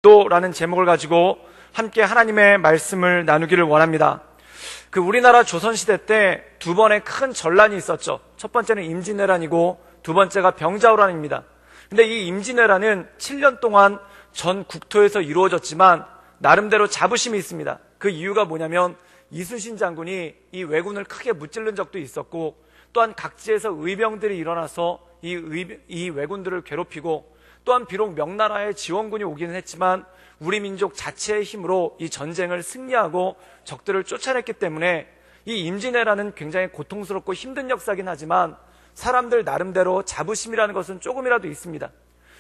라는 제목을 가지고 함께 하나님의 말씀을 나누기를 원합니다. 우리나라 조선시대 때 두 번의 큰 전란이 있었죠. 첫 번째는 임진왜란이고 두 번째가 병자호란입니다. 근데 이 임진왜란은 7년 동안 전 국토에서 이루어졌지만 나름대로 자부심이 있습니다. 그 이유가 뭐냐면 이순신 장군이 이 왜군을 크게 무찌른 적도 있었고, 또한 각지에서 의병들이 일어나서 이 왜군들을 괴롭히고, 또한 비록 명나라의 지원군이 오기는 했지만 우리 민족 자체의 힘으로 이 전쟁을 승리하고 적들을 쫓아냈기 때문에 이 임진왜란은 굉장히 고통스럽고 힘든 역사긴 하지만 사람들 나름대로 자부심이라는 것은 조금이라도 있습니다.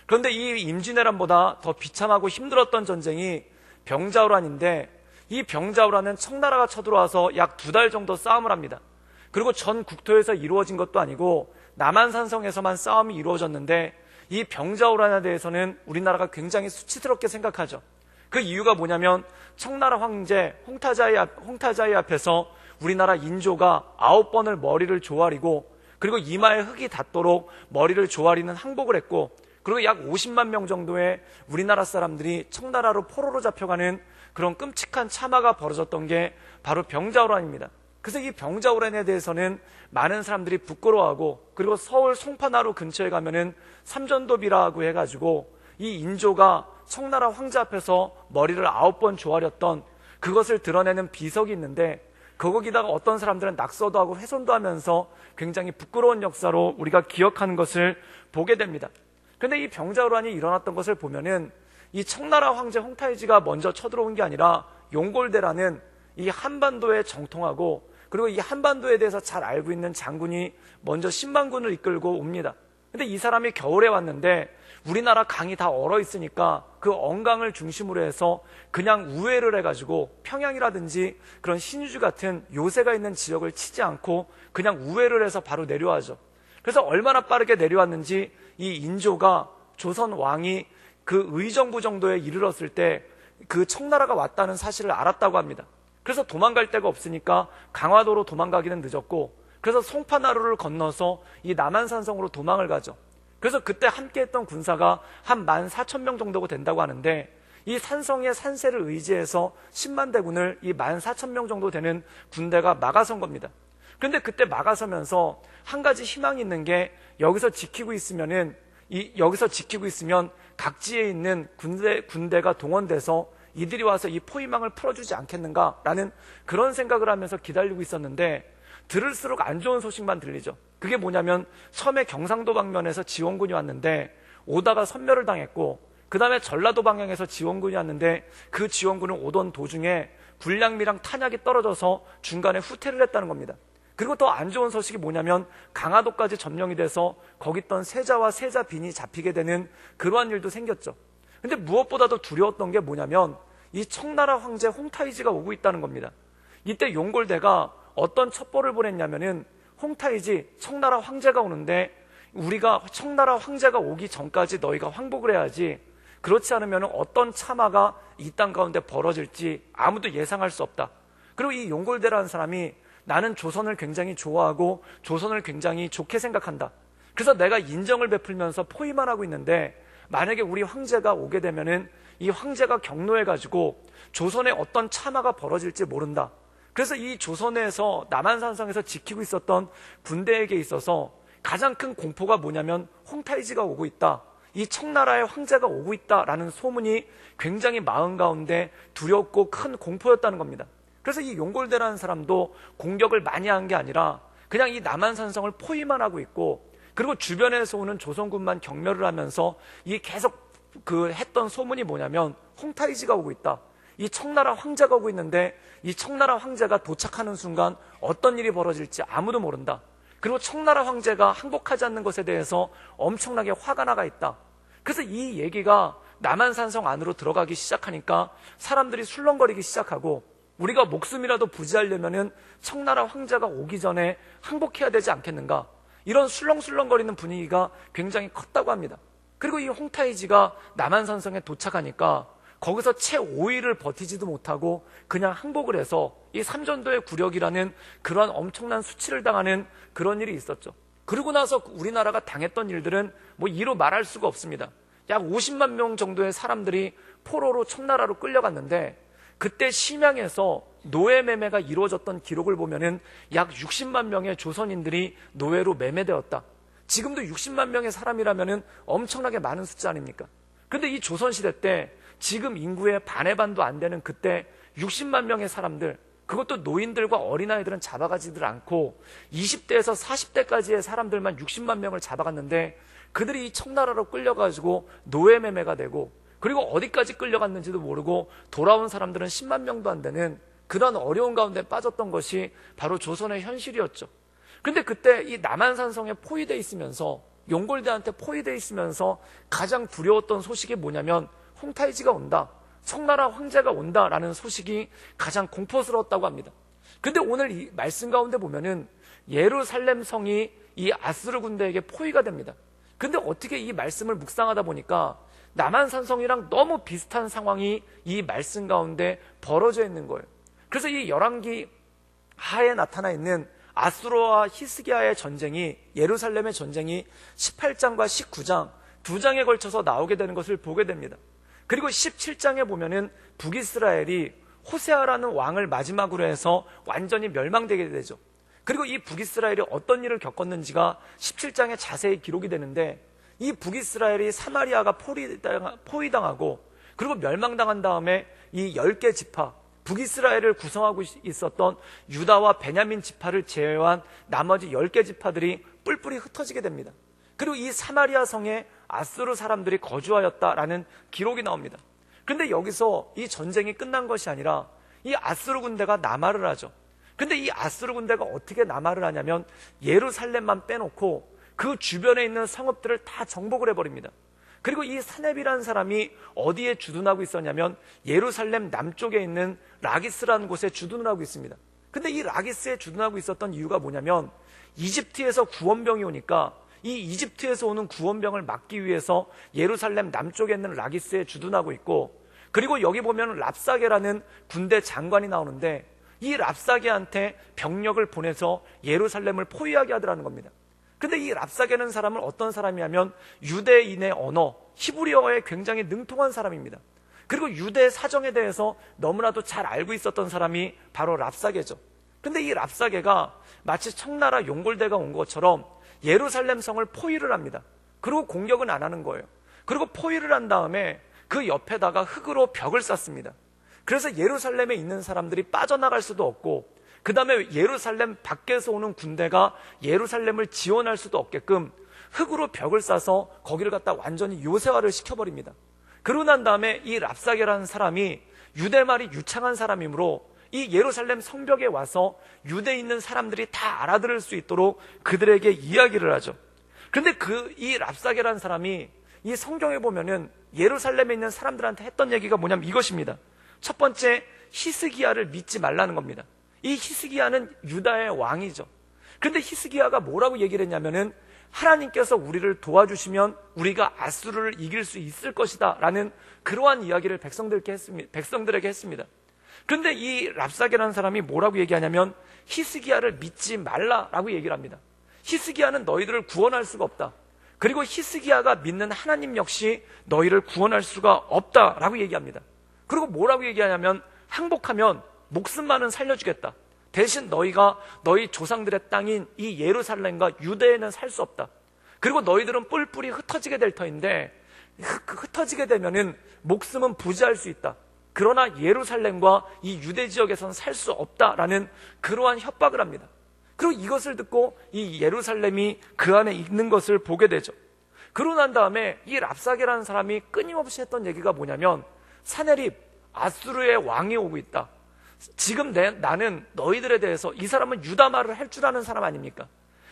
그런데 이 임진왜란보다 더 비참하고 힘들었던 전쟁이 병자호란인데, 이 병자호란은 청나라가 쳐들어와서 약 2달 정도 싸움을 합니다. 그리고 전 국토에서 이루어진 것도 아니고 남한산성에서만 싸움이 이루어졌는데, 이 병자호란에 대해서는 우리나라가 굉장히 수치스럽게 생각하죠. 그 이유가 뭐냐면 청나라 황제 홍타자이 앞에서 우리나라 인조가 9번을 머리를 조아리고, 그리고 이마에 흙이 닿도록 머리를 조아리는 항복을 했고, 그리고 약 50만 명 정도의 우리나라 사람들이 청나라로 포로로 잡혀가는 그런 끔찍한 참화가 벌어졌던 게 바로 병자호란입니다. 그래서 이 병자호란에 대해서는 많은 사람들이 부끄러워하고, 그리고 서울 송파나루 근처에 가면은 삼전도비라고 해가지고 이 인조가 청나라 황제 앞에서 머리를 9번 조아렸던 그것을 드러내는 비석이 있는데, 거기다가 어떤 사람들은 낙서도 하고 훼손도 하면서 굉장히 부끄러운 역사로 우리가 기억하는 것을 보게 됩니다. 그런데 이 병자호란이 일어났던 것을 보면은 이 청나라 황제 홍타이지가 먼저 쳐들어온 게 아니라 용골대라는 이 한반도에 정통하고, 그리고 이 한반도에 대해서 잘 알고 있는 장군이 먼저 10만군을 이끌고 옵니다. 근데 이 사람이 겨울에 왔는데 우리나라 강이 다 얼어 있으니까 그 언강을 중심으로 해서 그냥 우회를 해가지고 평양이라든지 그런 신의주 같은 요새가 있는 지역을 치지 않고 그냥 우회를 해서 바로 내려와죠. 그래서 얼마나 빠르게 내려왔는지 이 인조가 조선 왕이 그 의정부 정도에 이르렀을 때 그 청나라가 왔다는 사실을 알았다고 합니다. 그래서 도망갈 데가 없으니까 강화도로 도망가기는 늦었고, 그래서 송파나루를 건너서 이 남한산성으로 도망을 가죠. 그래서 그때 함께했던 군사가 한 14,000명 정도가 된다고 하는데, 이 산성의 산세를 의지해서 10만 대군을 이 14,000명 정도 되는 군대가 막아선 겁니다. 그런데 그때 막아서면서 한 가지 희망이 있는 게, 여기서 지키고 있으면 각지에 있는 군대가 동원돼서 이들이 와서 이 포위망을 풀어주지 않겠는가라는 그런 생각을 하면서 기다리고 있었는데, 들을수록 안 좋은 소식만 들리죠. 그게 뭐냐면 처음에 경상도 방면에서 지원군이 왔는데 오다가 섬멸을 당했고, 그 다음에 전라도 방향에서 지원군이 왔는데 그 지원군은 오던 도중에 군량미랑 탄약이 떨어져서 중간에 후퇴를 했다는 겁니다. 그리고 더 안 좋은 소식이 뭐냐면 강화도까지 점령이 돼서 거기 있던 세자와 세자빈이 잡히게 되는 그러한 일도 생겼죠. 근데 무엇보다도 두려웠던 게 뭐냐면 이 청나라 황제 홍타이지가 오고 있다는 겁니다. 이때 용골대가 어떤 첩보를 보냈냐면은, 홍타이지 청나라 황제가 오는데 우리가 청나라 황제가 오기 전까지 너희가 항복을 해야지, 그렇지 않으면 어떤 참화가 이 땅 가운데 벌어질지 아무도 예상할 수 없다. 그리고 이 용골대라는 사람이 나는 조선을 굉장히 좋아하고 조선을 굉장히 좋게 생각한다. 그래서 내가 인정을 베풀면서 포위만 하고 있는데, 만약에 우리 황제가 오게 되면은 이 황제가 경노해가지고 조선에 어떤 참화가 벌어질지 모른다. 그래서 이 조선에서 남한산성에서 지키고 있었던 군대에게 있어서 가장 큰 공포가 뭐냐면 홍타이지가 오고 있다, 이 청나라의 황제가 오고 있다라는 소문이 굉장히 마음 가운데 두렵고 큰 공포였다는 겁니다. 그래서 이 용골대라는 사람도 공격을 많이 한 게 아니라 그냥 이 남한산성을 포위만 하고 있고, 그리고 주변에서 오는 조선군만 경멸을 하면서 이 계속 했던 소문이 뭐냐면 홍타이지가 오고 있다, 이 청나라 황제가 오고 있는데 이 청나라 황제가 도착하는 순간 어떤 일이 벌어질지 아무도 모른다. 그리고 청나라 황제가 항복하지 않는 것에 대해서 엄청나게 화가 나가 있다. 그래서 이 얘기가 남한산성 안으로 들어가기 시작하니까 사람들이 술렁거리기 시작하고, 우리가 목숨이라도 부지하려면은 청나라 황제가 오기 전에 항복해야 되지 않겠는가, 이런 술렁술렁거리는 분위기가 굉장히 컸다고 합니다. 그리고 이 홍타이지가 남한산성에 도착하니까 거기서 채 5일을 버티지도 못하고 그냥 항복을 해서 이 삼전도의 굴욕이라는 그런 엄청난 수치를 당하는 그런 일이 있었죠. 그러고 나서 우리나라가 당했던 일들은 뭐 이로 말할 수가 없습니다. 약 50만 명 정도의 사람들이 포로로 청나라로 끌려갔는데, 그때 심양에서 노예 매매가 이루어졌던 기록을 보면은 약 60만 명의 조선인들이 노예로 매매되었다. 지금도 60만 명의 사람이라면은 엄청나게 많은 숫자 아닙니까? 근데 이 조선시대 때 지금 인구의 반의 반도 안 되는 그때 60만 명의 사람들, 그것도 노인들과 어린아이들은 잡아가지들 않고 20대에서 40대까지의 사람들만 60만 명을 잡아갔는데, 그들이 이 청나라로 끌려가지고 노예 매매가 되고, 그리고 어디까지 끌려갔는지도 모르고 돌아온 사람들은 10만 명도 안 되는 그런 어려운 가운데 빠졌던 것이 바로 조선의 현실이었죠. 근데 그때 이 남한산성에 포위되어 있으면서, 용골대한테 포위되어 있으면서 가장 두려웠던 소식이 뭐냐면 홍타이지가 온다, 청나라 황제가 온다라는 소식이 가장 공포스러웠다고 합니다. 근데 오늘 이 말씀 가운데 보면은 예루살렘 성이 이 아수르 군대에게 포위가 됩니다. 근데 어떻게 이 말씀을 묵상하다 보니까 남한산성이랑 너무 비슷한 상황이 이 말씀 가운데 벌어져 있는 거예요. 그래서 이 열왕기 하에 나타나 있는 아수르와 히스기야의 전쟁이, 예루살렘의 전쟁이 18장과 19장 두 장에 걸쳐서 나오게 되는 것을 보게 됩니다. 그리고 17장에 보면은 북이스라엘이 호세아라는 왕을 마지막으로 해서 완전히 멸망되게 되죠. 그리고 이 북이스라엘이 어떤 일을 겪었는지가 17장에 자세히 기록이 되는데, 이 북이스라엘이 사마리아가 포위당하고 그리고 멸망당한 다음에 이 10개 지파, 북이스라엘을 구성하고 있었던 유다와 베냐민 지파를 제외한 나머지 10개 지파들이 뿔뿔이 흩어지게 됩니다. 그리고 이 사마리아 성에 아수르 사람들이 거주하였다라는 기록이 나옵니다. 근데 여기서 이 전쟁이 끝난 것이 아니라 이 아수르 군대가 남하를 하죠. 근데 이 아수르 군대가 어떻게 남하를 하냐면 예루살렘만 빼놓고 그 주변에 있는 성읍들을 다 정복을 해버립니다. 그리고 이 사렙이라는 사람이 어디에 주둔하고 있었냐면 예루살렘 남쪽에 있는 라기스라는 곳에 주둔을 하고 있습니다. 근데 이 라기스에 주둔하고 있었던 이유가 뭐냐면 이집트에서 구원병이 오니까 이 이집트에서 오는 구원병을 막기 위해서 예루살렘 남쪽에 있는 라기스에 주둔하고 있고, 그리고 여기 보면 랍사게라는 군대 장관이 나오는데 이 랍사게한테 병력을 보내서 예루살렘을 포위하게 하더라는 겁니다. 근데 이 랍사게는 사람은 어떤 사람이냐면 유대인의 언어, 히브리어에 굉장히 능통한 사람입니다. 그리고 유대 사정에 대해서 너무나도 잘 알고 있었던 사람이 바로 랍사게죠. 근데 이 랍사게가 마치 청나라 용골대가 온 것처럼 예루살렘 성을 포위를 합니다. 그리고 공격은 안 하는 거예요. 그리고 포위를 한 다음에 그 옆에다가 흙으로 벽을 쌓습니다. 그래서 예루살렘에 있는 사람들이 빠져나갈 수도 없고, 그 다음에 예루살렘 밖에서 오는 군대가 예루살렘을 지원할 수도 없게끔 흙으로 벽을 쌓아서 거기를 갖다 완전히 요새화를 시켜버립니다. 그러고 난 다음에 이 랍사게라는 사람이 유대말이 유창한 사람이므로 이 예루살렘 성벽에 와서 유대에 있는 사람들이 다 알아들을 수 있도록 그들에게 이야기를 하죠. 그런데 이 랍사게라는 사람이 이 성경에 보면은 예루살렘에 있는 사람들한테 했던 얘기가 뭐냐면 이것입니다. 첫 번째, 히스기야를 믿지 말라는 겁니다. 이 히스기야는 유다의 왕이죠. 그런데 히스기야가 뭐라고 얘기를 했냐면은 하나님께서 우리를 도와주시면 우리가 아수르를 이길 수 있을 것이다 라는 그러한 이야기를 백성들에게 했습니다. 그런데 이 랍사게라는 사람이 뭐라고 얘기하냐면 히스기야를 믿지 말라라고 얘기를 합니다. 히스기야는 너희들을 구원할 수가 없다. 그리고 히스기야가 믿는 하나님 역시 너희를 구원할 수가 없다라고 얘기합니다. 그리고 뭐라고 얘기하냐면 항복하면 목숨만은 살려주겠다. 대신 너희가 너희 조상들의 땅인 이 예루살렘과 유대에는 살 수 없다. 그리고 너희들은 뿔뿔이 흩어지게 될 터인데 흩어지게 되면은 목숨은 부지할 수 있다. 그러나 예루살렘과 이 유대 지역에서는 살 수 없다라는 그러한 협박을 합니다. 그리고 이것을 듣고 이 예루살렘이 그 안에 있는 것을 보게 되죠. 그러고 난 다음에 이 랍사게라는 사람이 끊임없이 했던 얘기가 뭐냐면 사네립, 아수르의 왕이 오고 있다. 지금 나는 너희들에 대해서, 이 사람은 유다 말을 할 줄 아는 사람 아닙니까?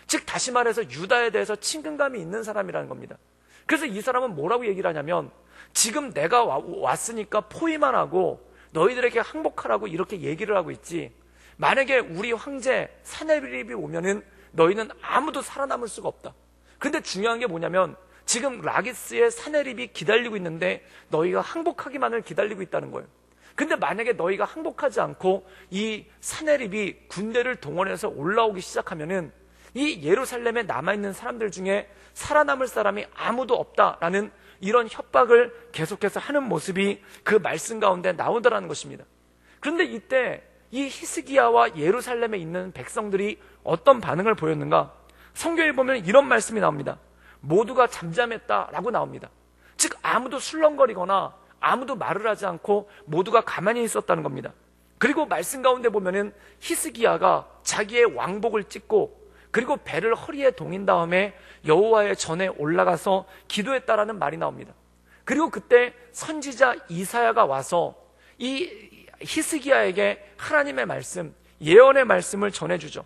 즉 다시 말해서 유다에 대해서 친근감이 있는 사람이라는 겁니다. 그래서 이 사람은 뭐라고 얘기를 하냐면 지금 내가 왔으니까 포위만 하고 너희들에게 항복하라고 이렇게 얘기를 하고 있지, 만약에 우리 황제 사네립이 오면은 너희는 아무도 살아남을 수가 없다. 근데 중요한 게 뭐냐면 지금 라기스의 사네립이 기다리고 있는데 너희가 항복하기만을 기다리고 있다는 거예요. 근데 만약에 너희가 항복하지 않고 이 사네립이 군대를 동원해서 올라오기 시작하면은 이 예루살렘에 남아있는 사람들 중에 살아남을 사람이 아무도 없다라는 이런 협박을 계속해서 하는 모습이 그 말씀 가운데 나오더라는 것입니다. 그런데 이때 이 히스기야와 예루살렘에 있는 백성들이 어떤 반응을 보였는가? 성경에 보면 이런 말씀이 나옵니다. 모두가 잠잠했다라고 나옵니다. 즉 아무도 술렁거리거나 아무도 말을 하지 않고 모두가 가만히 있었다는 겁니다. 그리고 말씀 가운데 보면은 히스기야가 자기의 왕복을 찢고 그리고 배를 허리에 동인 다음에 여호와의 전에 올라가서 기도했다라는 말이 나옵니다. 그리고 그때 선지자 이사야가 와서 이 히스기야에게 하나님의 말씀, 예언의 말씀을 전해주죠.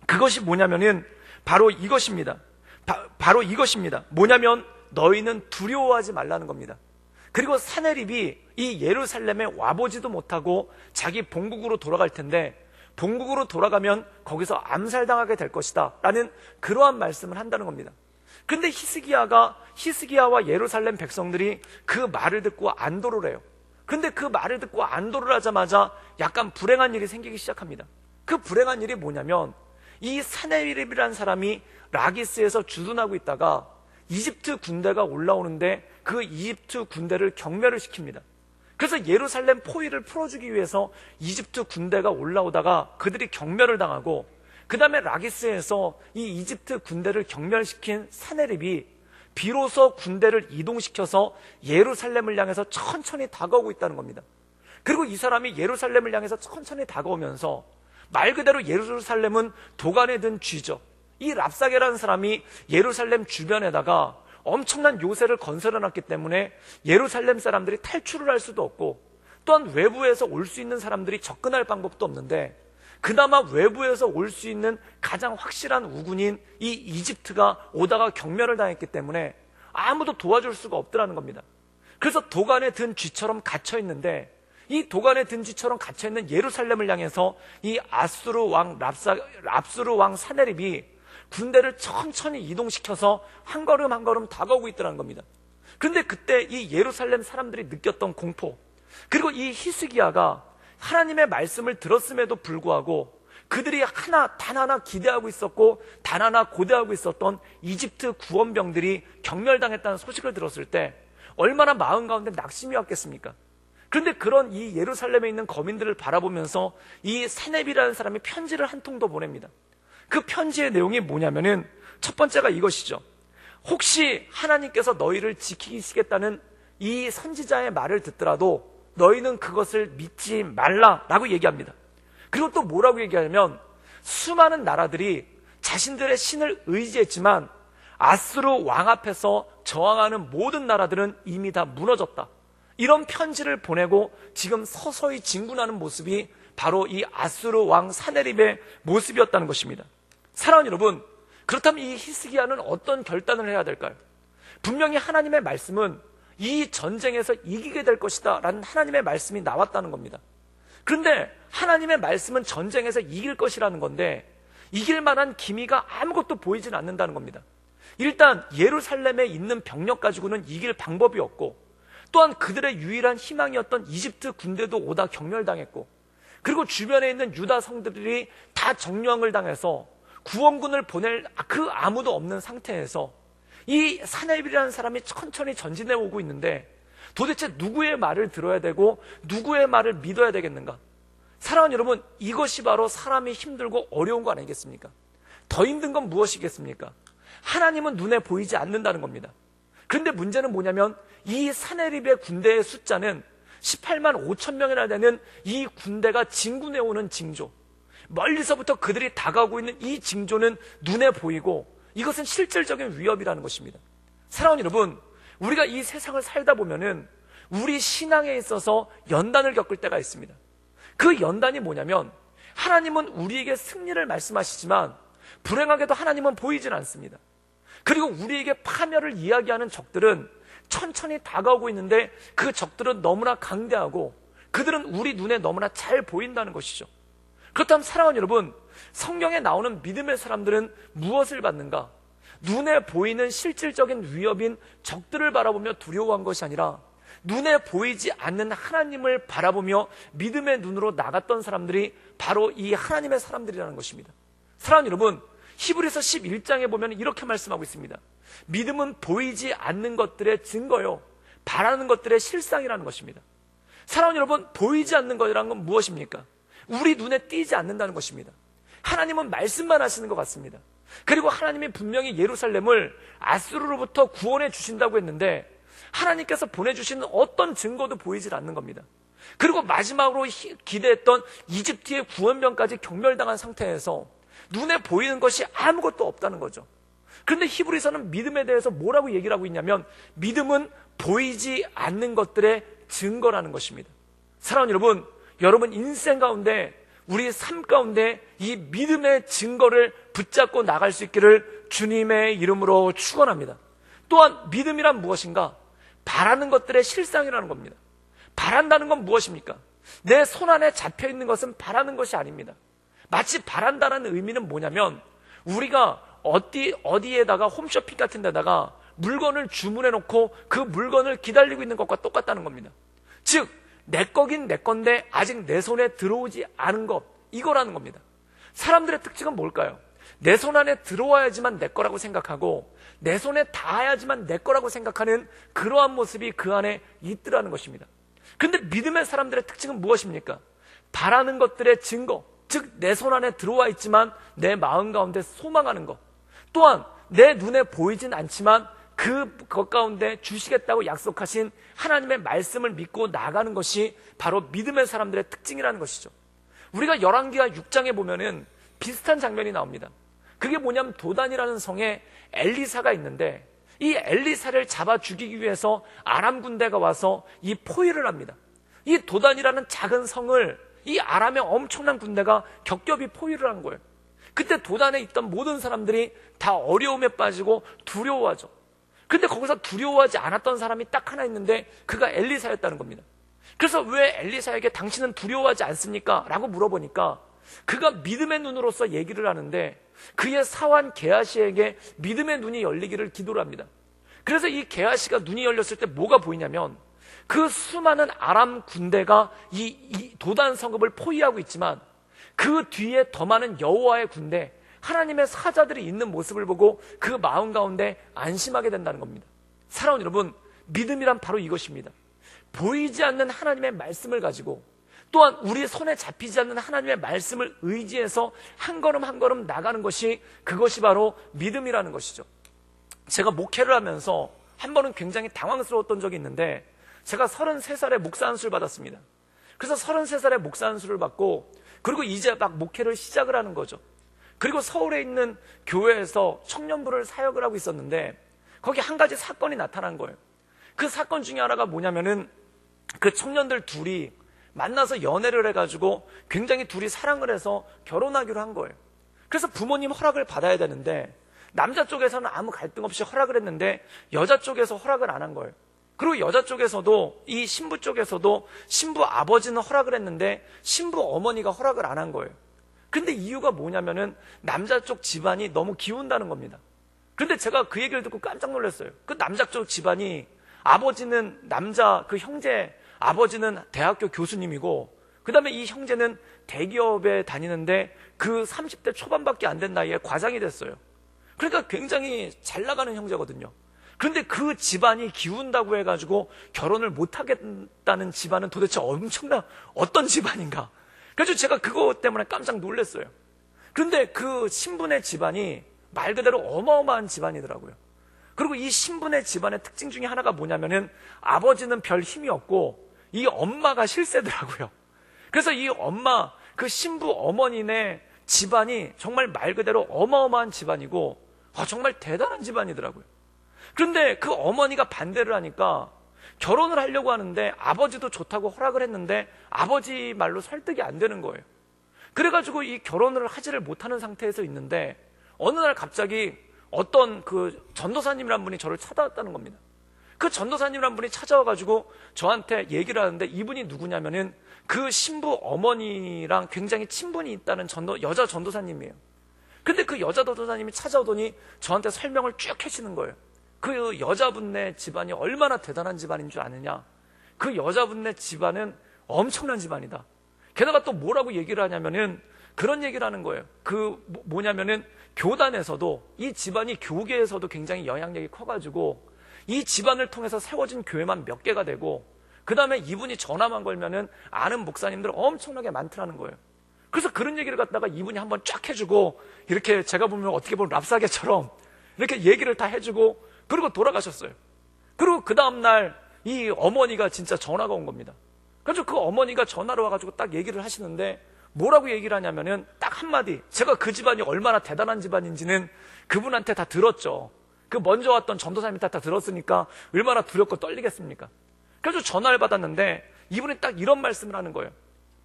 그것이 뭐냐면은 바로 이것입니다. 바로 이것입니다. 뭐냐면 너희는 두려워하지 말라는 겁니다. 그리고 사내립이 이 예루살렘에 와보지도 못하고 자기 본국으로 돌아갈 텐데 본국으로 돌아가면 거기서 암살당하게 될 것이다 라는 그러한 말씀을 한다는 겁니다. 그런데 히스기야와 예루살렘 백성들이 그 말을 듣고 안도를 해요. 그런데 그 말을 듣고 안도를 하자마자 약간 불행한 일이 생기기 시작합니다. 그 불행한 일이 뭐냐면 이 사내립이라는 사람이 라기스에서 주둔하고 있다가 이집트 군대가 올라오는데 그 이집트 군대를 경멸을 시킵니다. 그래서 예루살렘 포위를 풀어주기 위해서 이집트 군대가 올라오다가 그들이 경멸을 당하고 그 다음에 라기스에서 이 이집트 군대를 경멸시킨 사내립이 비로소 군대를 이동시켜서 예루살렘을 향해서 천천히 다가오고 있다는 겁니다. 그리고 이 사람이 예루살렘을 향해서 천천히 다가오면서 말 그대로 예루살렘은 도간에 든 쥐죠. 이 랍사게라는 사람이 예루살렘 주변에다가 엄청난 요새를 건설해놨기 때문에 예루살렘 사람들이 탈출을 할 수도 없고 또한 외부에서 올 수 있는 사람들이 접근할 방법도 없는데 그나마 외부에서 올 수 있는 가장 확실한 우군인 이 이집트가 오다가 경멸을 당했기 때문에 아무도 도와줄 수가 없더라는 겁니다. 그래서 도간에 든 쥐처럼 갇혀있는데 이 도간에 든 쥐처럼 갇혀있는 예루살렘을 향해서 이 랍수르 왕 사네립이 군대를 천천히 이동시켜서 한 걸음 한 걸음 다가오고 있더라는 겁니다. 그런데 그때 이 예루살렘 사람들이 느꼈던 공포, 그리고 이 히스기야가 하나님의 말씀을 들었음에도 불구하고 그들이 단 하나 기대하고 있었고 단 하나 고대하고 있었던 이집트 구원병들이 경멸당했다는 소식을 들었을 때 얼마나 마음 가운데 낙심이 왔겠습니까? 그런데 그런 이 예루살렘에 있는 거민들을 바라보면서 이 사네비라는 사람이 편지를 한 통도 보냅니다. 그 편지의 내용이 뭐냐면은 첫 번째가 이것이죠. 혹시 하나님께서 너희를 지키시겠다는 이 선지자의 말을 듣더라도 너희는 그것을 믿지 말라라고 얘기합니다. 그리고 또 뭐라고 얘기하냐면 수많은 나라들이 자신들의 신을 의지했지만 아수르 왕 앞에서 저항하는 모든 나라들은 이미 다 무너졌다. 이런 편지를 보내고 지금 서서히 진군하는 모습이 바로 이 아수르 왕 사네립의 모습이었다는 것입니다. 사랑하는 여러분, 그렇다면 이 히스기야는 어떤 결단을 해야 될까요? 분명히 하나님의 말씀은 이 전쟁에서 이기게 될 것이다 라는 하나님의 말씀이 나왔다는 겁니다. 그런데 하나님의 말씀은 전쟁에서 이길 것이라는 건데 이길 만한 기미가 아무것도 보이진 않는다는 겁니다. 일단 예루살렘에 있는 병력 가지고는 이길 방법이 없고 또한 그들의 유일한 희망이었던 이집트 군대도 오다 경멸당했고 그리고 주변에 있는 유다 성들이 다 정령을 당해서 구원군을 보낼 그 아무도 없는 상태에서 이 사네빌이라는 사람이 천천히 전진해 오고 있는데 도대체 누구의 말을 들어야 되고 누구의 말을 믿어야 되겠는가? 사랑하는 여러분, 이것이 바로 사람이 힘들고 어려운 거 아니겠습니까? 더 힘든 건 무엇이겠습니까? 하나님은 눈에 보이지 않는다는 겁니다. 그런데 문제는 뭐냐면 이 사네립의 군대의 숫자는 18만 5천 명이나 되는 이 군대가 진군해 오는 징조, 멀리서부터 그들이 다가오고 있는 이 징조는 눈에 보이고 이것은 실질적인 위협이라는 것입니다. 사랑하는 여러분, 우리가 이 세상을 살다 보면은 우리 신앙에 있어서 연단을 겪을 때가 있습니다. 그 연단이 뭐냐면 하나님은 우리에게 승리를 말씀하시지만 불행하게도 하나님은 보이질 않습니다. 그리고 우리에게 파멸을 이야기하는 적들은 천천히 다가오고 있는데 그 적들은 너무나 강대하고 그들은 우리 눈에 너무나 잘 보인다는 것이죠. 그렇다면 사랑하는 여러분, 성경에 나오는 믿음의 사람들은 무엇을 받는가? 눈에 보이는 실질적인 위협인 적들을 바라보며 두려워한 것이 아니라 눈에 보이지 않는 하나님을 바라보며 믿음의 눈으로 나갔던 사람들이 바로 이 하나님의 사람들이라는 것입니다. 사랑하는 여러분, 히브리서 11장에 보면 이렇게 말씀하고 있습니다. 믿음은 보이지 않는 것들의 증거요, 바라는 것들의 실상이라는 것입니다. 사랑하는 여러분, 보이지 않는 것이라는 건 무엇입니까? 우리 눈에 띄지 않는다는 것입니다. 하나님은 말씀만 하시는 것 같습니다. 그리고 하나님이 분명히 예루살렘을 아수르로부터 구원해 주신다고 했는데 하나님께서 보내주시는 어떤 증거도 보이질 않는 겁니다. 그리고 마지막으로 기대했던 이집트의 구원병까지 경멸당한 상태에서 눈에 보이는 것이 아무것도 없다는 거죠. 그런데 히브리서는 믿음에 대해서 뭐라고 얘기를 하고 있냐면 믿음은 보이지 않는 것들의 증거라는 것입니다. 사랑하는 여러분, 여러분 인생 가운데, 우리 삶 가운데 이 믿음의 증거를 붙잡고 나갈 수 있기를 주님의 이름으로 축원합니다. 또한 믿음이란 무엇인가? 바라는 것들의 실상이라는 겁니다. 바란다는 건 무엇입니까? 내 손 안에 잡혀있는 것은 바라는 것이 아닙니다. 마치 바란다는 의미는 뭐냐면 우리가 어디에다가 홈쇼핑 같은 데다가 물건을 주문해 놓고 그 물건을 기다리고 있는 것과 똑같다는 겁니다. 즉 내 거긴 내 건데 아직 내 손에 들어오지 않은 것, 이거라는 겁니다. 사람들의 특징은 뭘까요? 내 손 안에 들어와야지만 내 거라고 생각하고 내 손에 닿아야지만 내 거라고 생각하는 그러한 모습이 그 안에 있더라는 것입니다. 그런데 믿음의 사람들의 특징은 무엇입니까? 바라는 것들의 증거, 즉 내 손 안에 들어와 있지만 내 마음 가운데 소망하는 것, 또한 내 눈에 보이진 않지만 그것 가운데 주시겠다고 약속하신 하나님의 말씀을 믿고 나가는 것이 바로 믿음의 사람들의 특징이라는 것이죠. 우리가 열왕기하 6장에 보면은 비슷한 장면이 나옵니다. 그게 뭐냐면 도단이라는 성에 엘리사가 있는데 이 엘리사를 잡아 죽이기 위해서 아람 군대가 와서 이 포위를 합니다. 이 도단이라는 작은 성을 이 아람의 엄청난 군대가 겹겹이 포위를 한 거예요. 그때 도단에 있던 모든 사람들이 다 어려움에 빠지고 두려워하죠. 근데 거기서 두려워하지 않았던 사람이 딱 하나 있는데 그가 엘리사였다는 겁니다. 그래서 왜 엘리사에게 당신은 두려워하지 않습니까? 라고 물어보니까 그가 믿음의 눈으로서 얘기를 하는데 그의 사환 게하시에게 믿음의 눈이 열리기를 기도를 합니다. 그래서 이 게하시가 눈이 열렸을 때 뭐가 보이냐면 그 수많은 아람 군대가 이 도단 성읍을 포위하고 있지만 그 뒤에 더 많은 여호와의 군대, 하나님의 사자들이 있는 모습을 보고 그 마음 가운데 안심하게 된다는 겁니다. 사랑하는 여러분, 믿음이란 바로 이것입니다. 보이지 않는 하나님의 말씀을 가지고 또한 우리 손에 잡히지 않는 하나님의 말씀을 의지해서 한 걸음 한 걸음 나가는 것이, 그것이 바로 믿음이라는 것이죠. 제가 목회를 하면서 한 번은 굉장히 당황스러웠던 적이 있는데 제가 33살에 목사 안수를 받았습니다. 그래서 33살에 목사 안수를 받고 그리고 이제 막 목회를 시작을 하는 거죠. 그리고 서울에 있는 교회에서 청년부를 사역을 하고 있었는데 거기 한 가지 사건이 나타난 거예요. 그 사건 중에 하나가 뭐냐면은 그 청년들 둘이 만나서 연애를 해가지고 굉장히 둘이 사랑을 해서 결혼하기로 한 거예요. 그래서 부모님 허락을 받아야 되는데 남자 쪽에서는 아무 갈등 없이 허락을 했는데 여자 쪽에서 허락을 안 한 거예요. 그리고 여자 쪽에서도, 이 신부 쪽에서도 신부 아버지는 허락을 했는데 신부 어머니가 허락을 안 한 거예요. 근데 이유가 뭐냐면은 남자 쪽 집안이 너무 기운다는 겁니다. 근데 제가 그 얘기를 듣고 깜짝 놀랐어요. 그 남자 쪽 집안이, 아버지는 남자 그 형제 아버지는 대학교 교수님이고 그 다음에 이 형제는 대기업에 다니는데 그 30대 초반밖에 안 된 나이에 과장이 됐어요. 그러니까 굉장히 잘 나가는 형제거든요. 그런데 그 집안이 기운다고 해가지고 결혼을 못하겠다는 집안은 도대체 어떤 집안인가. 그래서 제가 그것 때문에 깜짝 놀랐어요. 그런데 그 신분의 집안이 말 그대로 어마어마한 집안이더라고요. 그리고 이 신분의 집안의 특징 중에 하나가 뭐냐면은 아버지는 별 힘이 없고 이 엄마가 실세더라고요. 그래서 이 엄마, 그 신부 어머니네 집안이 정말 말 그대로 어마어마한 집안이고 정말 대단한 집안이더라고요. 그런데 그 어머니가 반대를 하니까 결혼을 하려고 하는데 아버지도 좋다고 허락을 했는데 아버지 말로 설득이 안 되는 거예요. 그래가지고 이 결혼을 하지를 못하는 상태에서 있는데 어느 날 갑자기 어떤 그 전도사님이란 분이 저를 찾아왔다는 겁니다. 그 전도사님이란 분이 찾아와가지고 저한테 얘기를 하는데 이분이 누구냐면은 그 신부 어머니랑 굉장히 친분이 있다는 여자 전도사님이에요. 근데 그 여자 전도사님이 찾아오더니 저한테 설명을 쭉 하시는 거예요. 그 여자분네 집안이 얼마나 대단한 집안인 줄 아느냐. 그 여자분네 집안은 엄청난 집안이다. 게다가 또 뭐라고 얘기를 하냐면은 그런 얘기를 하는 거예요. 뭐냐면은 교단에서도, 이 집안이 교계에서도 굉장히 영향력이 커가지고 이 집안을 통해서 세워진 교회만 몇 개가 되고, 그 다음에 이분이 전화만 걸면은 아는 목사님들 엄청나게 많더라는 거예요. 그래서 그런 얘기를 갖다가 이분이 한번 쫙 해주고, 이렇게 제가 보면 어떻게 보면 랍사계처럼 이렇게 얘기를 다 해주고, 그리고 돌아가셨어요. 그리고 그 다음날 이 어머니가 진짜 전화가 온 겁니다. 그래서 그 어머니가 전화로 와가지고 딱 얘기를 하시는데, 뭐라고 얘기를 하냐면은 딱 한마디, 제가 그 집안이 얼마나 대단한 집안인지는 그분한테 다 들었죠. 그 먼저 왔던 전도사님한테 다 들었으니까 얼마나 두렵고 떨리겠습니까? 그래서 전화를 받았는데 이분이 딱 이런 말씀을 하는 거예요.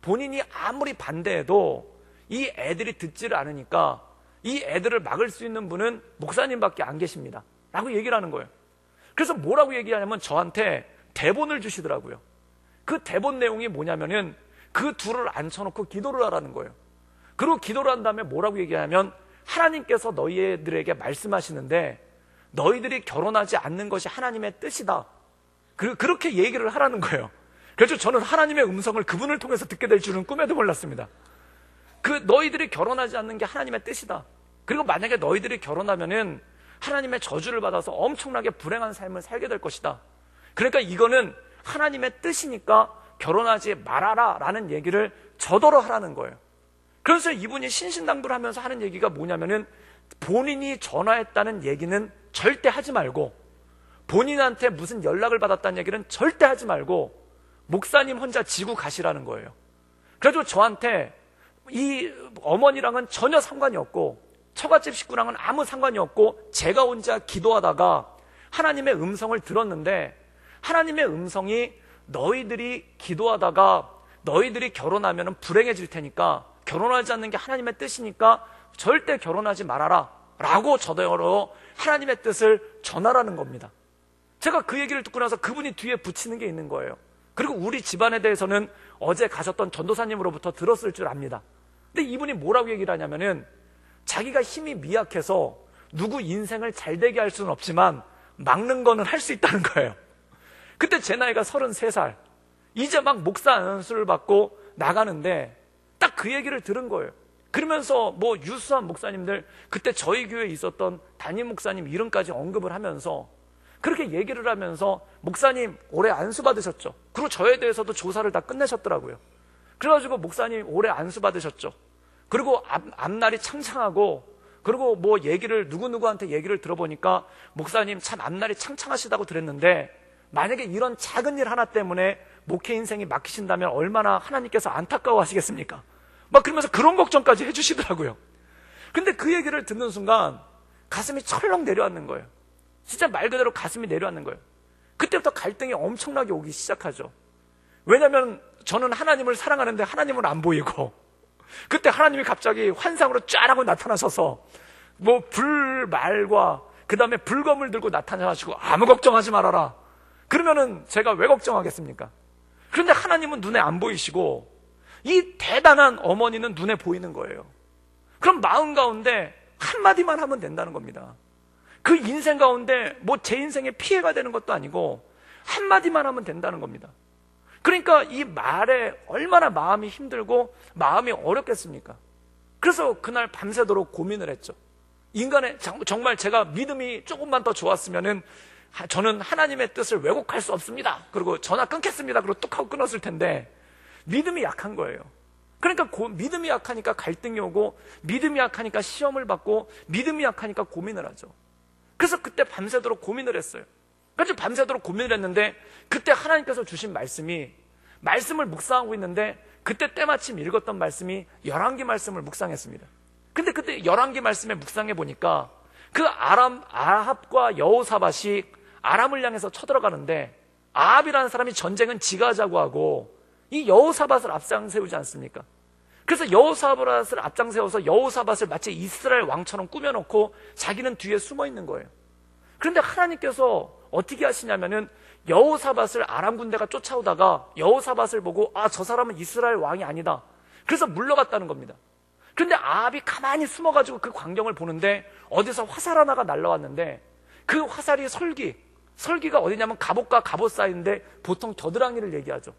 본인이 아무리 반대해도 이 애들이 듣지를 않으니까 이 애들을 막을 수 있는 분은 목사님밖에 안 계십니다 라고 얘기를 하는 거예요. 그래서 뭐라고 얘기하냐면 저한테 대본을 주시더라고요. 그 대본 내용이 뭐냐면은 그 둘을 앉혀놓고 기도를 하라는 거예요. 그리고 기도를 한 다음에 뭐라고 얘기하냐면, 하나님께서 너희들에게 말씀하시는데 너희들이 결혼하지 않는 것이 하나님의 뜻이다, 그렇게 얘기를 하라는 거예요. 그래서 저는 하나님의 음성을 그분을 통해서 듣게 될 줄은 꿈에도 몰랐습니다. 너희들이 결혼하지 않는 게 하나님의 뜻이다. 그리고 만약에 너희들이 결혼하면은 하나님의 저주를 받아서 엄청나게 불행한 삶을 살게 될 것이다. 그러니까 이거는 하나님의 뜻이니까 결혼하지 말아라 라는 얘기를 저더러 하라는 거예요. 그래서 이분이 신신당부를 하면서 하는 얘기가 뭐냐면은, 본인이 전화했다는 얘기는 절대 하지 말고, 본인한테 무슨 연락을 받았다는 얘기는 절대 하지 말고 목사님 혼자 지고 가시라는 거예요. 그래서 저한테 이 어머니랑은 전혀 상관이 없고 처갓집 식구랑은 아무 상관이 없고 제가 혼자 기도하다가 하나님의 음성을 들었는데, 하나님의 음성이 너희들이 기도하다가 너희들이 결혼하면 불행해질 테니까 결혼하지 않는 게 하나님의 뜻이니까 절대 결혼하지 말아라 라고 저더러 하나님의 뜻을 전하라는 겁니다. 제가 그 얘기를 듣고 나서 그분이 뒤에 붙이는 게 있는 거예요. 그리고 우리 집안에 대해서는 어제 가셨던 전도사님으로부터 들었을 줄 압니다. 근데 이분이 뭐라고 얘기를 하냐면은, 자기가 힘이 미약해서 누구 인생을 잘 되게 할 수는 없지만 막는 거는 할 수 있다는 거예요. 그때 제 나이가 33살, 이제 막 목사 안수를 받고 나가는데 딱 그 얘기를 들은 거예요. 그러면서 뭐 유수한 목사님들, 그때 저희 교회에 있었던 담임 목사님 이름까지 언급을 하면서 그렇게 얘기를 하면서, 목사님 올해 안수 받으셨죠? 그리고 저에 대해서도 조사를 다 끝내셨더라고요. 그래가지고 목사님 올해 안수 받으셨죠? 그리고 앞날이 창창하고, 그리고 뭐 얘기를 누구누구한테 얘기를 들어보니까 목사님 참 앞날이 창창하시다고 들었는데, 만약에 이런 작은 일 하나 때문에 목회 인생이 막히신다면 얼마나 하나님께서 안타까워 하시겠습니까? 막 그러면서 그런 걱정까지 해주시더라고요. 근데 그 얘기를 듣는 순간 가슴이 철렁 내려앉는 거예요. 진짜 말 그대로 가슴이 내려앉는 거예요. 그때부터 갈등이 엄청나게 오기 시작하죠. 왜냐하면 저는 하나님을 사랑하는데 하나님은 안 보이고, 그때 하나님이 갑자기 환상으로 쫙 하고 나타나셔서 뭐 불말과 그 다음에 불검을 들고 나타나시고 아무 걱정하지 말아라. 그러면은 제가 왜 걱정하겠습니까? 그런데 하나님은 눈에 안 보이시고 이 대단한 어머니는 눈에 보이는 거예요. 그럼 마음 가운데 한마디만 하면 된다는 겁니다. 그 인생 가운데 뭐 제 인생에 피해가 되는 것도 아니고 한마디만 하면 된다는 겁니다. 그러니까 이 말에 얼마나 마음이 힘들고 마음이 어렵겠습니까? 그래서 그날 밤새도록 고민을 했죠. 인간의 정말 제가 믿음이 조금만 더 좋았으면은 저는 하나님의 뜻을 왜곡할 수 없습니다, 그리고 전화 끊겠습니다, 그리고 뚝 하고 끊었을 텐데 믿음이 약한 거예요. 그러니까 믿음이 약하니까 갈등이 오고, 믿음이 약하니까 시험을 받고, 믿음이 약하니까 고민을 하죠. 그래서 그때 밤새도록 고민을 했어요. 그래서 밤새도록 고민을 했는데 그때 하나님께서 주신 말씀을 묵상하고 있는데, 그때 때마침 읽었던 말씀이 열왕기 말씀을 묵상했습니다. 근데 그때 열왕기 말씀에 묵상해 보니까 그 아합과 여호사밧이 아람을 향해서 쳐들어가는데, 아합이라는 사람이 전쟁은 지가 하자고 하고 이 여호사밧을 앞장 세우지 않습니까? 그래서 여호사밧을 앞장 세워서 여호사밧을 마치 이스라엘 왕처럼 꾸며놓고 자기는 뒤에 숨어 있는 거예요. 그런데 하나님께서 어떻게 하시냐면은, 여호사밧을 아람 군대가 쫓아오다가 여호사밧을 보고 저 사람은 이스라엘 왕이 아니다, 그래서 물러갔다는 겁니다. 그런데 아합이 가만히 숨어가지고 그 광경을 보는데 어디서 화살 하나가 날라왔는데, 그 화살이 설기가 어디냐면 갑옷과 갑옷 사이인데 보통 겨드랑이를 얘기하죠.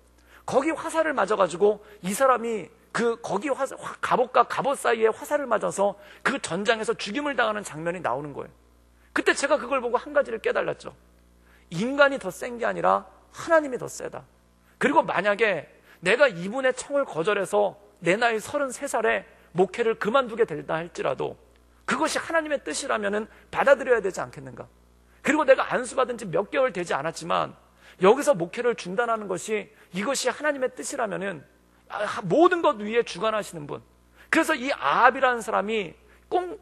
거기 화살을 맞아가지고 이 사람이 거기 갑옷과 갑옷 사이에 화살을 맞아서 그 전장에서 죽임을 당하는 장면이 나오는 거예요. 그때 제가 그걸 보고 한 가지를 깨달았죠. 인간이 더 센 게 아니라 하나님이 더 세다. 그리고 만약에 내가 이분의 청을 거절해서 내 나이 33살에 목회를 그만두게 된다 할지라도 그것이 하나님의 뜻이라면 받아들여야 되지 않겠는가. 그리고 내가 안수받은 지 몇 개월 되지 않았지만 여기서 목회를 중단하는 것이 이것이 하나님의 뜻이라면 모든 것 위에 주관하시는 분. 그래서 이 아합이라는 사람이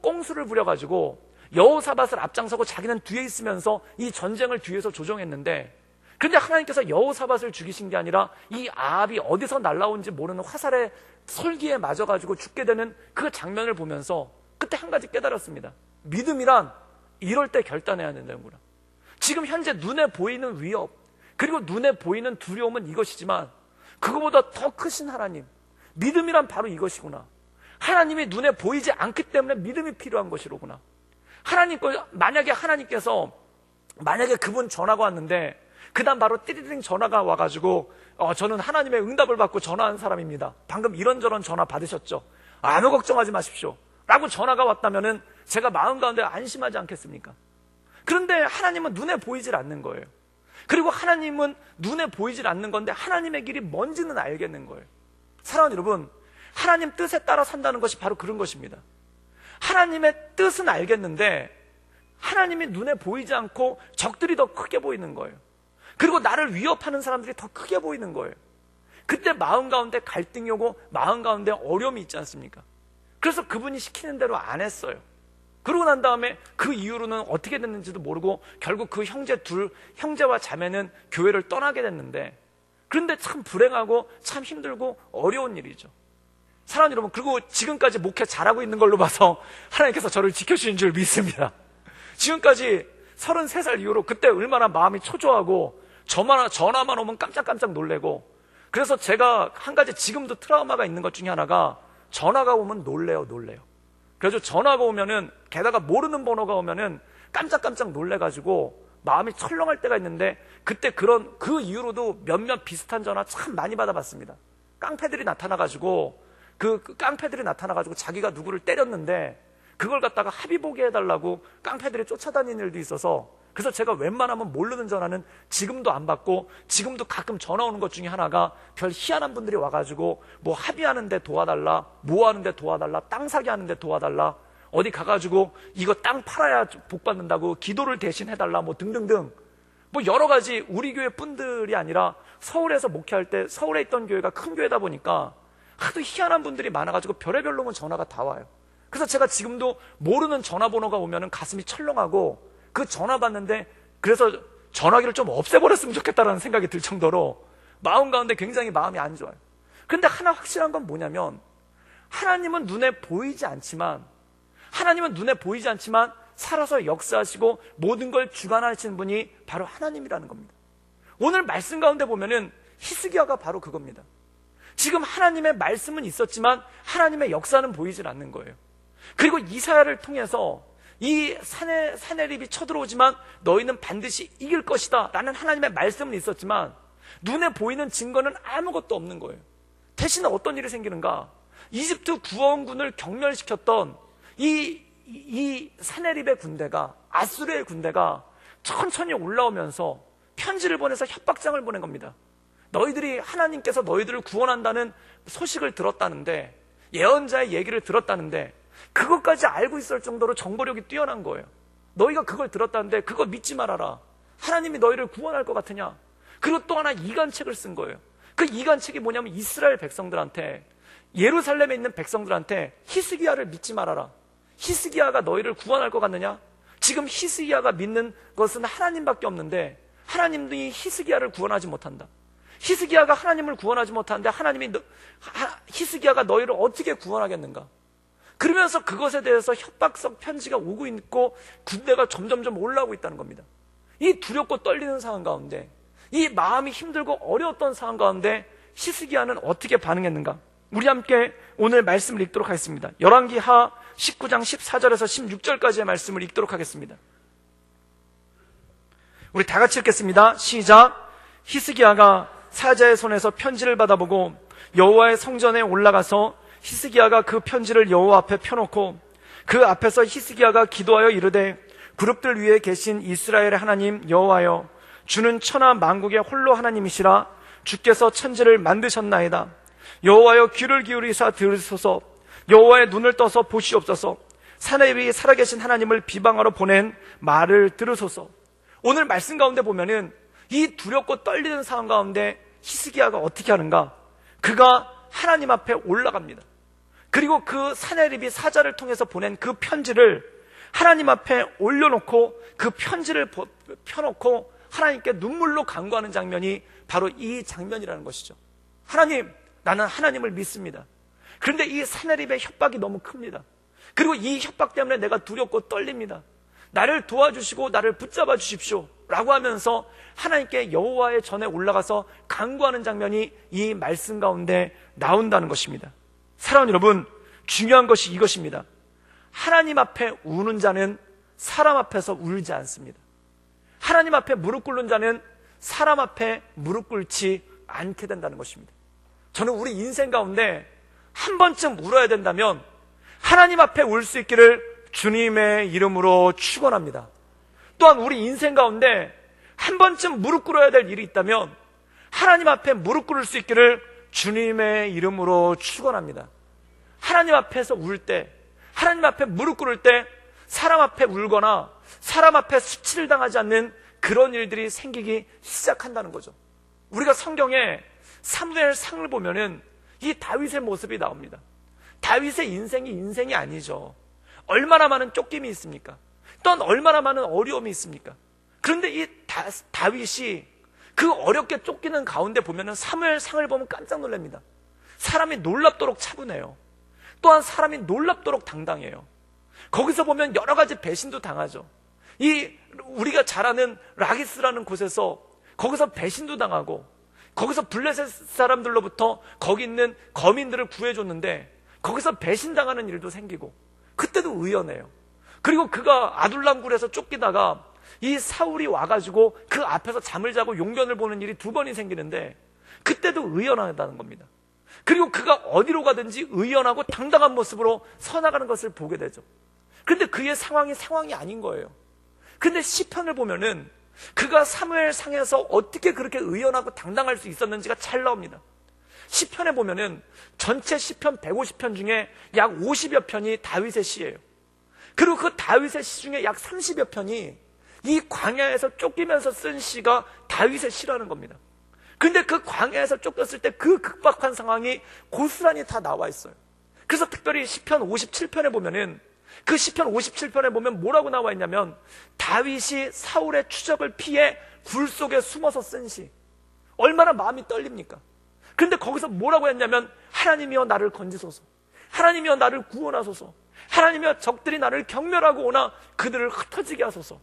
꽁수를 부려가지고 여호사밧을 앞장서고 자기는 뒤에 있으면서 이 전쟁을 뒤에서 조종했는데, 그런데 하나님께서 여호사밧을 죽이신 게 아니라 이 아합이 어디서 날라온지 모르는 화살의 솔기에 맞아가지고 죽게 되는 그 장면을 보면서 그때 한 가지 깨달았습니다. 믿음이란 이럴 때 결단해야 된다는구나. 지금 현재 눈에 보이는 위협, 그리고 눈에 보이는 두려움은 이것이지만 그거보다 더 크신 하나님, 믿음이란 바로 이것이구나. 하나님이 눈에 보이지 않기 때문에 믿음이 필요한 것이로구나. 만약에 하나님께서 그분 전화가 왔는데 그 다음 바로 띠리링 전화가 와가지고 저는 하나님의 응답을 받고 전화한 사람입니다. 방금 이런저런 전화 받으셨죠? 아무 걱정하지 마십시오 라고 전화가 왔다면은 제가 마음 가운데 안심하지 않겠습니까? 그런데 하나님은 눈에 보이질 않는 거예요. 그리고 하나님은 눈에 보이질 않는 건데 하나님의 길이 뭔지는 알겠는 거예요. 사랑하는 여러분, 하나님 뜻에 따라 산다는 것이 바로 그런 것입니다. 하나님의 뜻은 알겠는데 하나님이 눈에 보이지 않고 적들이 더 크게 보이는 거예요. 그리고 나를 위협하는 사람들이 더 크게 보이는 거예요. 그때 마음 가운데 갈등이 오고 마음 가운데 어려움이 있지 않습니까? 그래서 그분이 시키는 대로 안 했어요. 그러고 난 다음에 그 이후로는 어떻게 됐는지도 모르고 결국 그 형제와 자매는 교회를 떠나게 됐는데, 그런데 참 불행하고 참 힘들고 어려운 일이죠. 사랑하는 여러분, 그리고 지금까지 목회 잘하고 있는 걸로 봐서 하나님께서 저를 지켜주신 줄 믿습니다. 지금까지 33살 이후로 그때 얼마나 마음이 초조하고 전화만 오면 깜짝깜짝 놀래고, 그래서 제가 한 가지 지금도 트라우마가 있는 것 중에 하나가 전화가 오면 놀래요. 그래서 전화가 오면은, 게다가 모르는 번호가 오면은 깜짝깜짝 놀래가지고 마음이 철렁할 때가 있는데, 그때 그 이후로도 몇몇 비슷한 전화 참 많이 받아봤습니다. 깡패들이 나타나가지고 자기가 누구를 때렸는데 그걸 갖다가 합의 보게 해달라고 깡패들이 쫓아다니는 일도 있어서, 그래서 제가 웬만하면 모르는 전화는 지금도 안 받고, 지금도 가끔 전화 오는 것 중에 하나가 별 희한한 분들이 와가지고 뭐 합의하는데 도와달라, 뭐 하는데 도와달라, 땅 사기 하는데 도와달라, 어디 가가지고 이거 땅 팔아야 복 받는다고 기도를 대신 해달라, 뭐 등등등, 뭐 여러 가지. 우리 교회 분들이 아니라 서울에서 목회할 때 서울에 있던 교회가 큰 교회다 보니까 하도 희한한 분들이 많아가지고 별의별 놈은 전화가 다 와요. 그래서 제가 지금도 모르는 전화번호가 오면은 가슴이 철렁하고, 그 전화 받는데 그래서 전화기를 좀 없애버렸으면 좋겠다라는 생각이 들 정도로 마음 가운데 굉장히 마음이 안 좋아요. 그런데 하나 확실한 건 뭐냐면, 하나님은 눈에 보이지 않지만 살아서 역사하시고 모든 걸 주관하시는 분이 바로 하나님이라는 겁니다. 오늘 말씀 가운데 보면은 히스기야가 바로 그겁니다. 지금 하나님의 말씀은 있었지만 하나님의 역사는 보이질 않는 거예요. 그리고 이사야를 통해서 이 사내립이 쳐들어오지만 너희는 반드시 이길 것이다 라는 하나님의 말씀은 있었지만 눈에 보이는 증거는 아무것도 없는 거예요. 대신 어떤 일이 생기는가? 이집트 구원군을 경멸시켰던 이 사내립의 군대가, 아수르의 군대가 천천히 올라오면서 편지를 보내서 협박장을 보낸 겁니다. 너희들이, 하나님께서 너희들을 구원한다는 소식을 들었다는데, 예언자의 얘기를 들었다는데, 그것까지 알고 있을 정도로 정보력이 뛰어난 거예요. 너희가 그걸 들었다는데 그거 믿지 말아라. 하나님이 너희를 구원할 것 같으냐? 그리고 또 하나 이간책을 쓴 거예요. 그 이간책이 뭐냐면 이스라엘 백성들한테, 예루살렘에 있는 백성들한테 히스기야를 믿지 말아라. 히스기야가 너희를 구원할 것 같느냐? 지금 히스기야가 믿는 것은 하나님밖에 없는데 하나님이 히스기야를 구원하지 못한다. 히스기야가 하나님을 구원하지 못하는데 히스기야가 너희를 어떻게 구원하겠는가? 그러면서 그것에 대해서 협박성 편지가 오고 있고 군대가 점점점 올라오고 있다는 겁니다. 이 두렵고 떨리는 상황 가운데, 이 마음이 힘들고 어려웠던 상황 가운데 히스기야는 어떻게 반응했는가? 우리 함께 오늘 말씀을 읽도록 하겠습니다. 열왕기하 19장 14절에서 16절까지의 말씀을 읽도록 하겠습니다. 우리 다 같이 읽겠습니다. 시작. 히스기야가 사자의 손에서 편지를 받아보고 여호와의 성전에 올라가서 히스기야가 그 편지를 여호와 앞에 펴놓고 그 앞에서 히스기야가 기도하여 이르되 그룹들 위에 계신 이스라엘의 하나님 여호와여, 주는 천하 만국의 홀로 하나님이시라. 주께서 천지를 만드셨나이다. 여호와여, 귀를 기울이사 들으소서. 여호와의 눈을 떠서 보시옵소서. 산에 위 살아계신 하나님을 비방하러 보낸 말을 들으소서. 오늘 말씀 가운데 보면은 이 두렵고 떨리는 상황 가운데 히스기야가 어떻게 하는가? 그가 하나님 앞에 올라갑니다. 그리고 그 사네립이 사자를 통해서 보낸 그 편지를 하나님 앞에 올려놓고 그 편지를 펴놓고 하나님께 눈물로 간구하는 장면이 바로 이 장면이라는 것이죠. 하나님, 나는 하나님을 믿습니다. 그런데 이 사네립의 협박이 너무 큽니다. 그리고 이 협박 때문에 내가 두렵고 떨립니다. 나를 도와주시고 나를 붙잡아 주십시오 라고 하면서 하나님께 여호와의 전에 올라가서 간구하는 장면이 이 말씀 가운데 나온다는 것입니다. 사랑하는 여러분, 중요한 것이 이것입니다. 하나님 앞에 우는 자는 사람 앞에서 울지 않습니다. 하나님 앞에 무릎 꿇는 자는 사람 앞에 무릎 꿇지 않게 된다는 것입니다. 저는 우리 인생 가운데 한 번쯤 울어야 된다면 하나님 앞에 울 수 있기를 주님의 이름으로 축원합니다. 또한 우리 인생 가운데 한 번쯤 무릎 꿇어야 될 일이 있다면 하나님 앞에 무릎 꿇을 수 있기를 주님의 이름으로 축원합니다. 하나님 앞에서 울 때, 하나님 앞에 무릎 꿇을 때 사람 앞에 울거나 사람 앞에 수치를 당하지 않는 그런 일들이 생기기 시작한다는 거죠. 우리가 성경에 사무엘상을 보면은 이 다윗의 모습이 나옵니다. 다윗의 인생이 아니죠. 얼마나 많은 쫓김이 있습니까? 또한 얼마나 많은 어려움이 있습니까? 그런데 이 다윗이 그 어렵게 쫓기는 가운데 보면은 사무엘상을 보면 깜짝 놀랍니다. 사람이 놀랍도록 차분해요. 또한 사람이 놀랍도록 당당해요. 거기서 보면 여러 가지 배신도 당하죠. 우리가 잘 아는 라기스라는 곳에서 거기서 배신도 당하고 거기서 블레셋 사람들로부터 거기 있는 거민들을 구해줬는데 거기서 배신당하는 일도 생기고 그때도 의연해요. 그리고 그가 아둘람굴에서 쫓기다가 이 사울이 와가지고 그 앞에서 잠을 자고 용변을 보는 일이 2번이 생기는데 그때도 의연하다는 겁니다. 그리고 그가 어디로 가든지 의연하고 당당한 모습으로 서나가는 것을 보게 되죠. 그런데 그의 상황이 아닌 거예요. 근데 시편을 보면은 그가 사무엘상에서 어떻게 그렇게 의연하고 당당할 수 있었는지가 잘 나옵니다. 시편에 보면은 전체 시편 150편 중에 약 50여 편이 다윗의 시예요. 그리고 그 다윗의 시 중에 약 30여 편이 이 광야에서 쫓기면서 쓴 시가 다윗의 시라는 겁니다. 근데 그 광야에서 쫓겼을 때 그 극박한 상황이 고스란히 다 나와 있어요. 그래서 특별히 시편 57편에 보면은 그 시편 57편에 보면 뭐라고 나와 있냐면 다윗이 사울의 추적을 피해 굴 속에 숨어서 쓴 시. 얼마나 마음이 떨립니까? 그런데 거기서 뭐라고 했냐면 하나님이여 나를 건지소서, 하나님이여 나를 구원하소서, 하나님이여 적들이 나를 경멸하고 오나 그들을 흩어지게 하소서.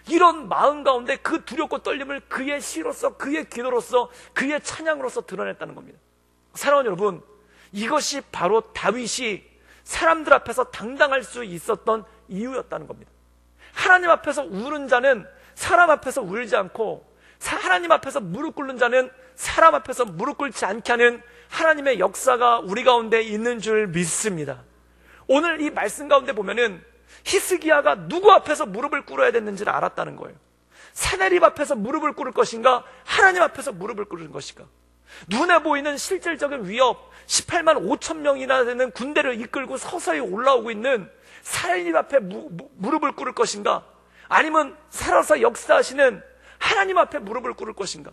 이런 마음 가운데 그 두렵고 떨림을 그의 시로서, 그의 기도로서, 그의 찬양으로서 드러냈다는 겁니다. 사랑하는 여러분, 이것이 바로 다윗이 사람들 앞에서 당당할 수 있었던 이유였다는 겁니다. 하나님 앞에서 우는 자는 사람 앞에서 울지 않고 하나님 앞에서 무릎 꿇는 자는 사람 앞에서 무릎 꿇지 않게 하는 하나님의 역사가 우리 가운데 있는 줄 믿습니다. 오늘 이 말씀 가운데 보면은 히스기야가 누구 앞에서 무릎을 꿇어야 됐는지를 알았다는 거예요. 사네립 앞에서 무릎을 꿇을 것인가, 하나님 앞에서 무릎을 꿇을 것인가. 눈에 보이는 실질적인 위협, 18만 5천 명이나 되는 군대를 이끌고 서서히 올라오고 있는 사네립 앞에 무릎을 꿇을 것인가, 아니면 살아서 역사하시는 하나님 앞에 무릎을 꿇을 것인가.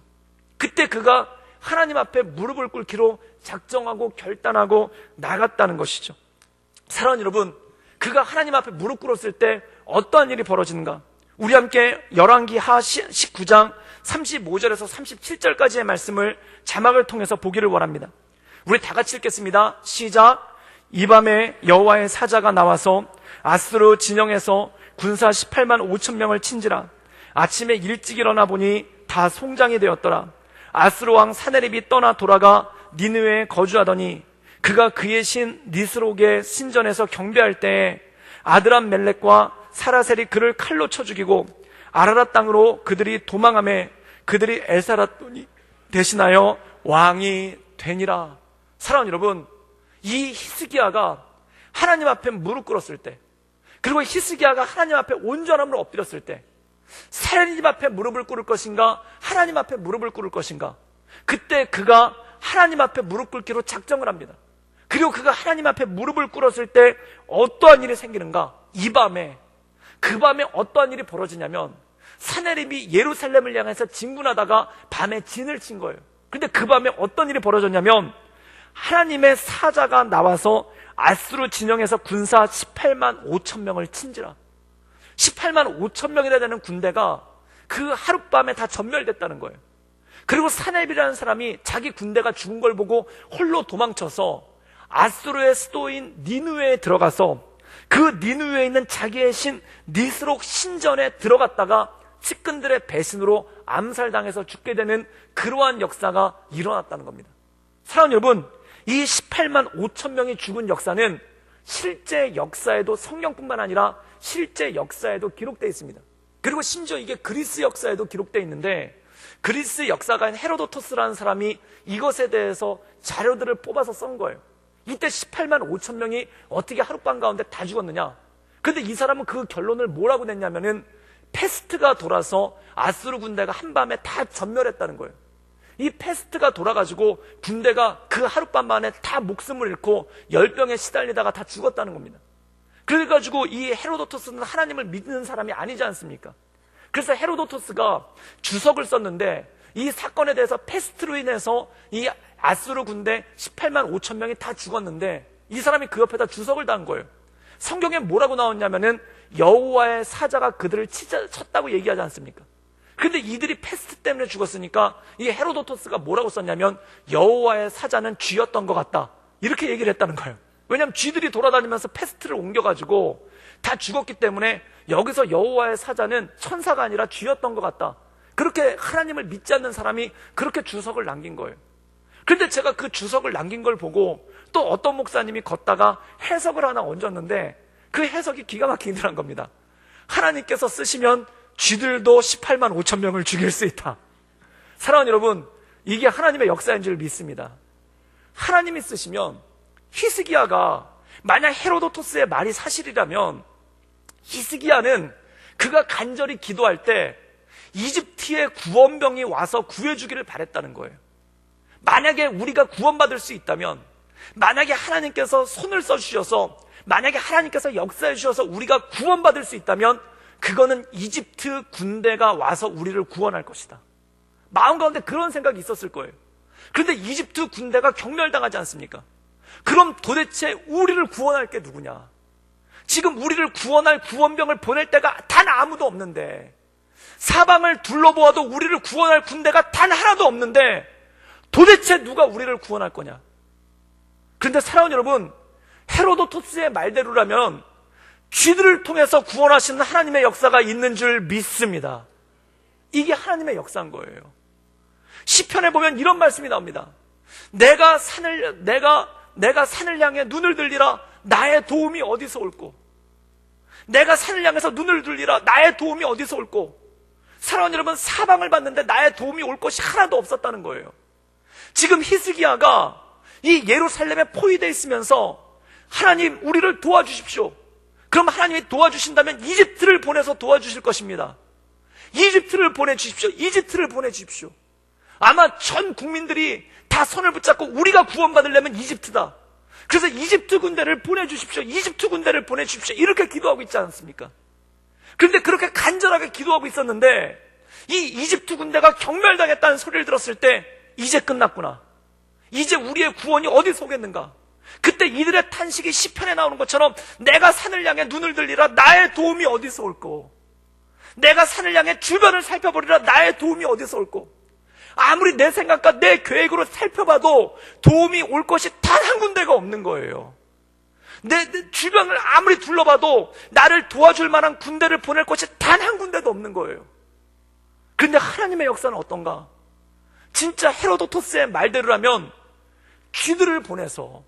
그때 그가 하나님 앞에 무릎을 꿇기로 작정하고 결단하고 나갔다는 것이죠. 사랑하는 여러분, 그가 하나님 앞에 무릎 꿇었을 때 어떠한 일이 벌어지는가? 우리 함께 열왕기하 19장 35절에서 37절까지의 말씀을 자막을 통해서 보기를 원합니다. 우리 다 같이 읽겠습니다. 시작. 이 밤에 여호와의 사자가 나와서 아스루 진영에서 군사 18만 5천 명을 친지라. 아침에 일찍 일어나 보니 다 송장이 되었더라. 아스루 왕 사네립이 떠나 돌아가 니느웨에 거주하더니 그가 그의 신 니스록의 신전에서 경배할 때에 아드람 멜렉과 사라셀이 그를 칼로 쳐 죽이고 아라랏 땅으로 그들이 도망하매 그들이 엘사랏돈이 대신하여 왕이 되니라. 사랑하는 여러분, 이 히스기야가 하나님 앞에 무릎 꿇었을 때, 그리고 히스기야가 하나님 앞에 온전함으로 엎드렸을 때, 하나님 앞에 무릎을 꿇을 것인가, 하나님 앞에 무릎을 꿇을 것인가, 그때 그가 하나님 앞에 무릎 꿇기로 작정을 합니다. 그리고 그가 하나님 앞에 무릎을 꿇었을 때 어떠한 일이 생기는가? 그 밤에 어떠한 일이 벌어지냐면, 사내립이 예루살렘을 향해서 진군하다가 밤에 진을 친 거예요. 근데 그 밤에 어떤 일이 벌어졌냐면, 하나님의 사자가 나와서 아수르 진영에서 군사 18만 5천 명을 친지라. 18만 5천 명이나 되는 군대가 그 하룻밤에 다 전멸됐다는 거예요. 그리고 사내립이라는 사람이 자기 군대가 죽은 걸 보고 홀로 도망쳐서 아수르의 수도인 니느웨에 들어가서 그 니느웨에 있는 자기의 신 니스록 신전에 들어갔다가 측근들의 배신으로 암살당해서 죽게 되는 그러한 역사가 일어났다는 겁니다. 사랑하는 여러분, 이 18만 5천 명이 죽은 역사는 실제 역사에도, 성경뿐만 아니라 실제 역사에도 기록되어 있습니다. 그리고 심지어 이게 그리스 역사에도 기록되어 있는데, 그리스 역사가인 헤로도토스라는 사람이 이것에 대해서 자료들을 뽑아서 쓴 거예요. 이때 18만 5천 명이 어떻게 하룻밤 가운데 다 죽었느냐? 근데 이 사람은 그 결론을 뭐라고 냈냐면은, 패스트가 돌아서 아수르 군대가 한밤에 다 전멸했다는 거예요. 이 패스트가 돌아가지고 군대가 그 하룻밤 만에 다 목숨을 잃고 열병에 시달리다가 다 죽었다는 겁니다. 그래가지고 이 헤로도토스는 하나님을 믿는 사람이 아니지 않습니까? 그래서 헤로도토스가 주석을 썼는데, 이 사건에 대해서 패스트로 인해서 이 아수르 군대 18만 5천 명이 다 죽었는데, 이 사람이 그 옆에다 주석을 단 거예요. 성경에 뭐라고 나왔냐면은 여호와의 사자가 그들을 쳤다고 얘기하지 않습니까? 근데 이들이 패스트 때문에 죽었으니까 이 헤로도토스가 뭐라고 썼냐면, 여호와의 사자는 쥐였던 것 같다, 이렇게 얘기를 했다는 거예요. 왜냐하면 쥐들이 돌아다니면서 패스트를 옮겨가지고 다 죽었기 때문에 여기서 여호와의 사자는 천사가 아니라 쥐였던 것 같다, 그렇게 하나님을 믿지 않는 사람이 그렇게 주석을 남긴 거예요. 그런데 제가 그 주석을 남긴 걸 보고 또 어떤 목사님이 걷다가 해석을 하나 얹었는데, 그 해석이 기가 막히게 한 겁니다. 하나님께서 쓰시면 쥐들도 18만 5천 명을 죽일 수 있다. 사랑하는 여러분, 이게 하나님의 역사인 줄 믿습니다. 하나님이 쓰시면, 히스기야가 만약 헤로도토스의 말이 사실이라면, 히스기야는 그가 간절히 기도할 때 이집트의 구원병이 와서 구해주기를 바랬다는 거예요. 만약에 우리가 구원받을 수 있다면, 만약에 하나님께서 손을 써주셔서, 만약에 하나님께서 역사해 주셔서 우리가 구원받을 수 있다면, 그거는 이집트 군대가 와서 우리를 구원할 것이다. 마음 가운데 그런 생각이 있었을 거예요. 그런데 이집트 군대가 경멸당하지 않습니까? 그럼 도대체 우리를 구원할 게 누구냐? 지금 우리를 구원할 구원병을 보낼 때가 단 아무도 없는데, 사방을 둘러보아도 우리를 구원할 군대가 단 하나도 없는데, 도대체 누가 우리를 구원할 거냐? 그런데 사랑하는 여러분, 헤로도토스의 말대로라면 쥐들을 통해서 구원하시는 하나님의 역사가 있는 줄 믿습니다. 이게 하나님의 역사인 거예요. 시편에 보면 이런 말씀이 나옵니다. 내가 산을 향해 눈을 들리라, 나의 도움이 어디서 올꼬? 내가 산을 향해서 눈을 들리라, 나의 도움이 어디서 올꼬? 사랑하는 여러분, 사방을 봤는데 나의 도움이 올 것이 하나도 없었다는 거예요. 지금 히스기야가 이 예루살렘에 포위되어 있으면서, 하나님 우리를 도와주십시오. 그럼 하나님이 도와주신다면 이집트를 보내서 도와주실 것입니다. 이집트를 보내주십시오. 이집트를 보내주십시오. 아마 전 국민들이 다 손을 붙잡고 우리가 구원받으려면 이집트다, 그래서 이집트 군대를 보내주십시오. 이집트 군대를 보내주십시오. 이렇게 기도하고 있지 않습니까? 그런데 그렇게 간절하게 기도하고 있었는데, 이 이집트 군대가 경멸당했다는 소리를 들었을 때, 이제 끝났구나, 이제 우리의 구원이 어디서 오겠는가? 그때 이들의 탄식이 시편에 나오는 것처럼, 내가 산을 향해 눈을 들리라, 나의 도움이 어디서 올꼬? 내가 산을 향해 주변을 살펴보리라, 나의 도움이 어디서 올꼬? 아무리 내 생각과 내 계획으로 살펴봐도 도움이 올 것이 단 한 군데가 없는 거예요. 내 주변을 아무리 둘러봐도 나를 도와줄 만한 군대를 보낼 것이 단 한 군데도 없는 거예요. 그런데 하나님의 역사는 어떤가? 진짜 헤로도토스의 말대로라면 쥐들을 보내서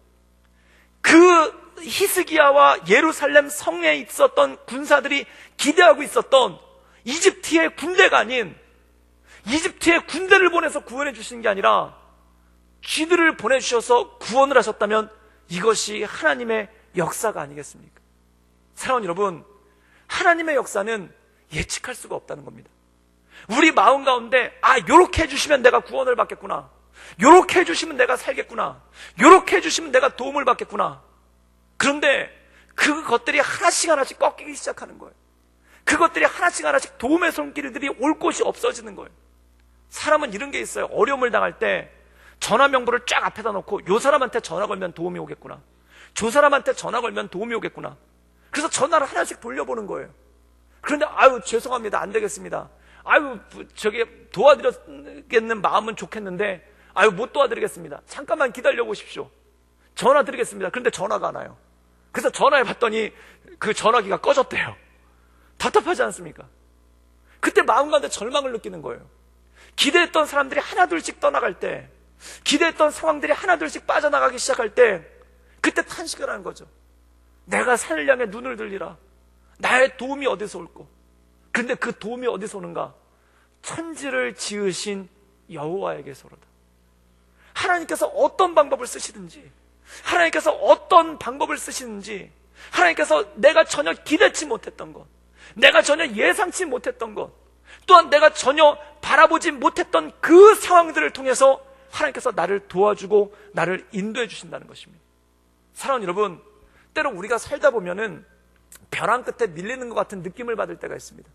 그 히스기야와 예루살렘 성에 있었던 군사들이 기대하고 있었던 이집트의 군대가 아닌, 이집트의 군대를 보내서 구원해 주시는 게 아니라 쥐들을 보내주셔서 구원을 하셨다면 이것이 하나님의 역사가 아니겠습니까? 사랑하는 여러분, 하나님의 역사는 예측할 수가 없다는 겁니다. 우리 마음 가운데 요렇게 해주시면 내가 구원을 받겠구나, 요렇게 해주시면 내가 살겠구나, 요렇게 해주시면 내가 도움을 받겠구나. 그런데 그것들이 하나씩 하나씩 꺾이기 시작하는 거예요. 그것들이 하나씩 하나씩 도움의 손길들이 올 곳이 없어지는 거예요. 사람은 이런 게 있어요. 어려움을 당할 때 전화 명부를 쫙 앞에다 놓고 요 사람한테 전화 걸면 도움이 오겠구나, 저 사람한테 전화 걸면 도움이 오겠구나. 그래서 전화를 하나씩 돌려보는 거예요. 그런데 죄송합니다, 안 되겠습니다. 저기 도와드리겠는 마음은 좋겠는데 못 도와드리겠습니다. 잠깐만 기다려 보십시오. 전화 드리겠습니다. 그런데 전화가 안 와요. 그래서 전화해 봤더니 그 전화기가 꺼졌대요. 답답하지 않습니까? 그때 마음 가운데 절망을 느끼는 거예요. 기대했던 사람들이 하나둘씩 떠나갈 때, 기대했던 상황들이 하나둘씩 빠져나가기 시작할 때, 그때 탄식을 하는 거죠. 내가 산을 향해 눈을 들리라. 나의 도움이 어디서 올꼬? 근데 그 도움이 어디서 오는가? 천지를 지으신 여호와에게서로다. 하나님께서 어떤 방법을 쓰시든지, 하나님께서 어떤 방법을 쓰시는지, 하나님께서 내가 전혀 기대치 못했던 것, 내가 전혀 예상치 못했던 것, 또한 내가 전혀 바라보지 못했던 그 상황들을 통해서 하나님께서 나를 도와주고 나를 인도해 주신다는 것입니다. 사랑하는 여러분, 때로 우리가 살다 보면은 벼랑 끝에 밀리는 것 같은 느낌을 받을 때가 있습니다.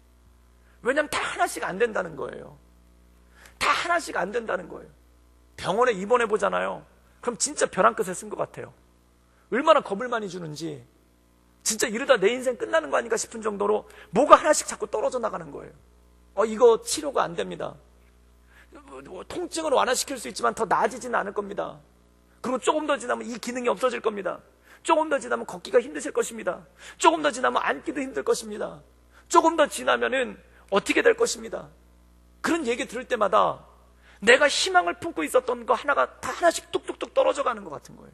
왜냐하면 다 하나씩 안 된다는 거예요. 다 하나씩 안 된다는 거예요. 병원에 입원해 보잖아요. 그럼 진짜 벼랑 끝에 쓴 것 같아요. 얼마나 겁을 많이 주는지, 진짜 이러다 내 인생 끝나는 거 아닌가 싶은 정도로 뭐가 하나씩 자꾸 떨어져 나가는 거예요. 이거 치료가 안 됩니다. 통증을 완화시킬 수 있지만 더 나아지지는 않을 겁니다. 그리고 조금 더 지나면 이 기능이 없어질 겁니다. 조금 더 지나면 걷기가 힘드실 것입니다. 조금 더 지나면 앉기도 힘들 것입니다. 조금 더 지나면은 어떻게 될 것입니다. 그런 얘기 들을 때마다 내가 희망을 품고 있었던 거 하나가 다 하나씩 뚝뚝뚝 떨어져 가는 것 같은 거예요.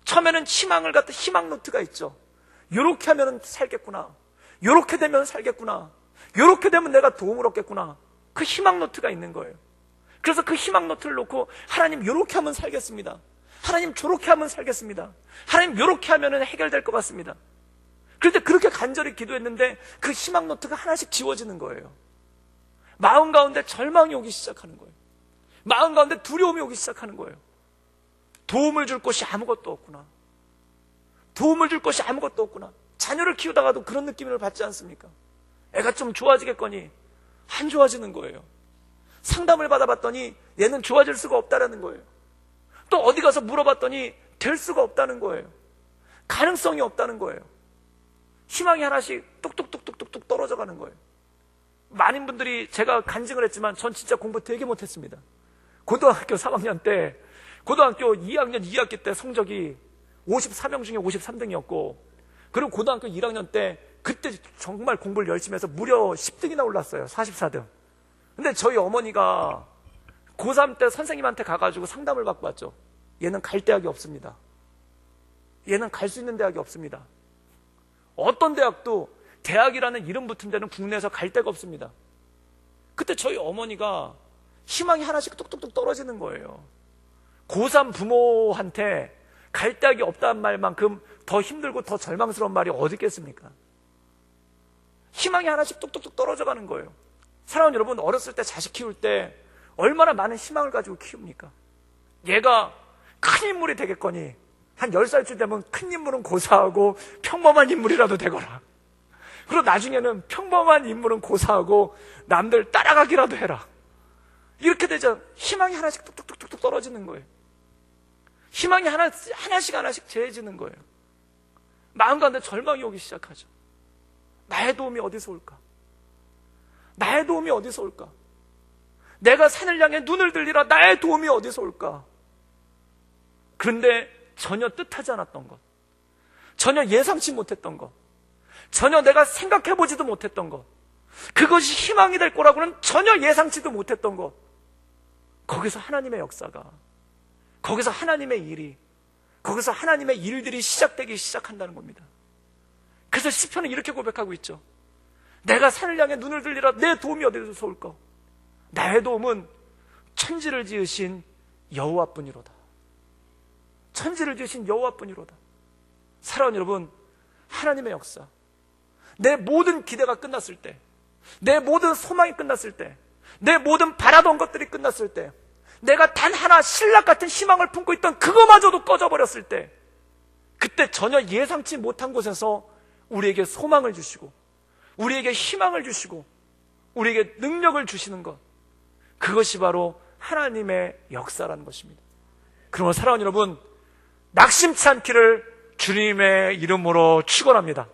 처음에는 희망을 갖다 희망 노트가 있죠. 요렇게 하면 살겠구나, 요렇게 되면 살겠구나, 요렇게 되면 내가 도움을 얻겠구나. 그 희망 노트가 있는 거예요. 그래서 그 희망 노트를 놓고 하나님 요렇게 하면 살겠습니다, 하나님 저렇게 하면 살겠습니다, 하나님 요렇게 하면 해결될 것 같습니다. 그런데 그렇게 간절히 기도했는데 그 희망 노트가 하나씩 지워지는 거예요. 마음 가운데 절망이 오기 시작하는 거예요. 마음 가운데 두려움이 오기 시작하는 거예요. 도움을 줄 곳이 아무것도 없구나, 도움을 줄 곳이 아무것도 없구나. 자녀를 키우다가도 그런 느낌을 받지 않습니까? 애가 좀 좋아지겠거니 안 좋아지는 거예요. 상담을 받아봤더니 얘는 좋아질 수가 없다라는 거예요. 또 어디 가서 물어봤더니 될 수가 없다는 거예요. 가능성이 없다는 거예요. 희망이 하나씩 뚝뚝뚝뚝뚝 떨어져 가는 거예요. 많은 분들이, 제가 간증을 했지만 전 진짜 공부 되게 못했습니다. 고등학교 3학년 때, 고등학교 2학년 2학기 때 성적이 54명 중에 53등이었고, 그리고 고등학교 1학년 때 그때 정말 공부를 열심히 해서 무려 10등이나 올랐어요. 44등. 근데 저희 어머니가 고3 때 선생님한테 가가지고 상담을 받고 왔죠. 얘는 갈 대학이 없습니다. 얘는 갈 수 있는 대학이 없습니다. 어떤 대학도 대학이라는 이름 붙은 데는 국내에서 갈 데가 없습니다. 그때 저희 어머니가 희망이 하나씩 뚝뚝뚝 떨어지는 거예요. 고3 부모한테 갈 대학이 없다는 말만큼 더 힘들고 더 절망스러운 말이 어디 있겠습니까? 희망이 하나씩 뚝뚝뚝 떨어져 가는 거예요. 사랑하는 여러분, 어렸을 때 자식 키울 때 얼마나 많은 희망을 가지고 키웁니까? 얘가 큰 인물이 되겠거니 한 10살쯤 되면 큰 인물은 고사하고 평범한 인물이라도 되거라. 그리고 나중에는 평범한 인물은 고사하고 남들 따라가기라도 해라. 이렇게 되자 희망이 하나씩 뚝뚝뚝뚝 떨어지는 거예요. 희망이 하나씩 재해지는 거예요. 마음 가운데 절망이 오기 시작하죠. 나의 도움이 어디서 올까? 나의 도움이 어디서 올까? 내가 산을 향해 눈을 들리라. 나의 도움이 어디서 올까? 그런데 전혀 뜻하지 않았던 것, 전혀 예상치 못했던 것, 전혀 내가 생각해보지도 못했던 것, 그것이 희망이 될 거라고는 전혀 예상치도 못했던 것, 거기서 하나님의 역사가, 거기서 하나님의 일이, 거기서 하나님의 일들이 시작되기 시작한다는 겁니다. 그래서 시편은 이렇게 고백하고 있죠. 내가 산을 향해 눈을 들리라. 내 도움이 어디서 올까? 나의 도움은 천지를 지으신 여호와뿐이로다. 천지를 지으신 여호와뿐이로다. 사랑하는 여러분, 하나님의 역사, 내 모든 기대가 끝났을 때, 내 모든 소망이 끝났을 때, 내 모든 바라던 것들이 끝났을 때, 내가 단 하나 신락 같은 희망을 품고 있던 그거마저도 꺼져버렸을 때, 그때 전혀 예상치 못한 곳에서 우리에게 소망을 주시고, 우리에게 희망을 주시고, 우리에게 능력을 주시는 것, 그것이 바로 하나님의 역사라는 것입니다. 그러므로 사랑하는 여러분, 낙심치 않기를 주님의 이름으로 축원합니다.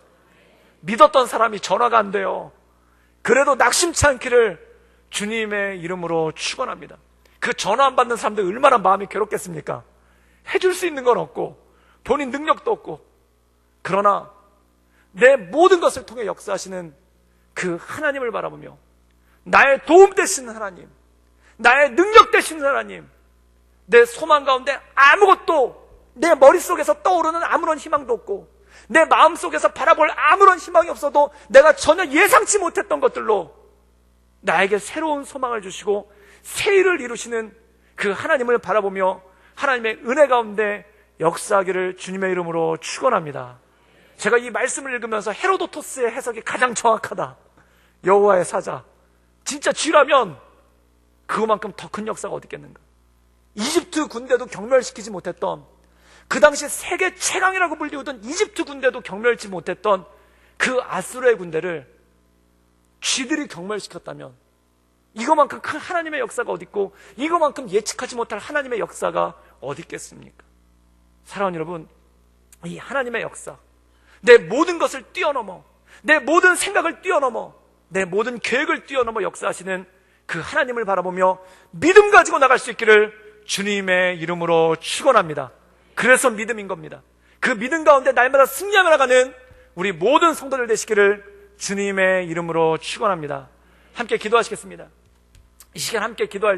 믿었던 사람이 전화가 안 돼요. 그래도 낙심치 않기를 주님의 이름으로 축원합니다. 그 전화 안 받는 사람들 얼마나 마음이 괴롭겠습니까? 해줄 수 있는 건 없고 본인 능력도 없고, 그러나 내 모든 것을 통해 역사하시는 그 하나님을 바라보며 나의 도움 되시는 하나님, 나의 능력 되시는 하나님, 내 소망 가운데 아무것도 내 머릿속에서 떠오르는 아무런 희망도 없고 내 마음속에서 바라볼 아무런 희망이 없어도 내가 전혀 예상치 못했던 것들로 나에게 새로운 소망을 주시고 새 일을 이루시는 그 하나님을 바라보며 하나님의 은혜 가운데 역사하기를 주님의 이름으로 축원합니다. 제가 이 말씀을 읽으면서 헤로도토스의 해석이 가장 정확하다. 여호와의 사자, 진짜 쥐라면 그거만큼 더 큰 역사가 어디 있겠는가. 이집트 군대도 경멸시키지 못했던, 그 당시 세계 최강이라고 불리우던 이집트 군대도 경멸치 못했던 그 아수르의 군대를 쥐들이 경멸시켰다면 이거만큼 큰 하나님의 역사가 어디 있고 이거만큼 예측하지 못할 하나님의 역사가 어디 있겠습니까? 사랑하는 여러분, 이 하나님의 역사, 내 모든 것을 뛰어넘어, 내 모든 생각을 뛰어넘어, 내 모든 계획을 뛰어넘어 역사하시는 그 하나님을 바라보며 믿음 가지고 나갈 수 있기를 주님의 이름으로 축원합니다. 그래서 믿음인 겁니다. 그 믿음 가운데 날마다 승리하며 나가는 우리 모든 성도들 되시기를 주님의 이름으로 축원합니다. 함께 기도하시겠습니다. 이 시간 함께 기도할 때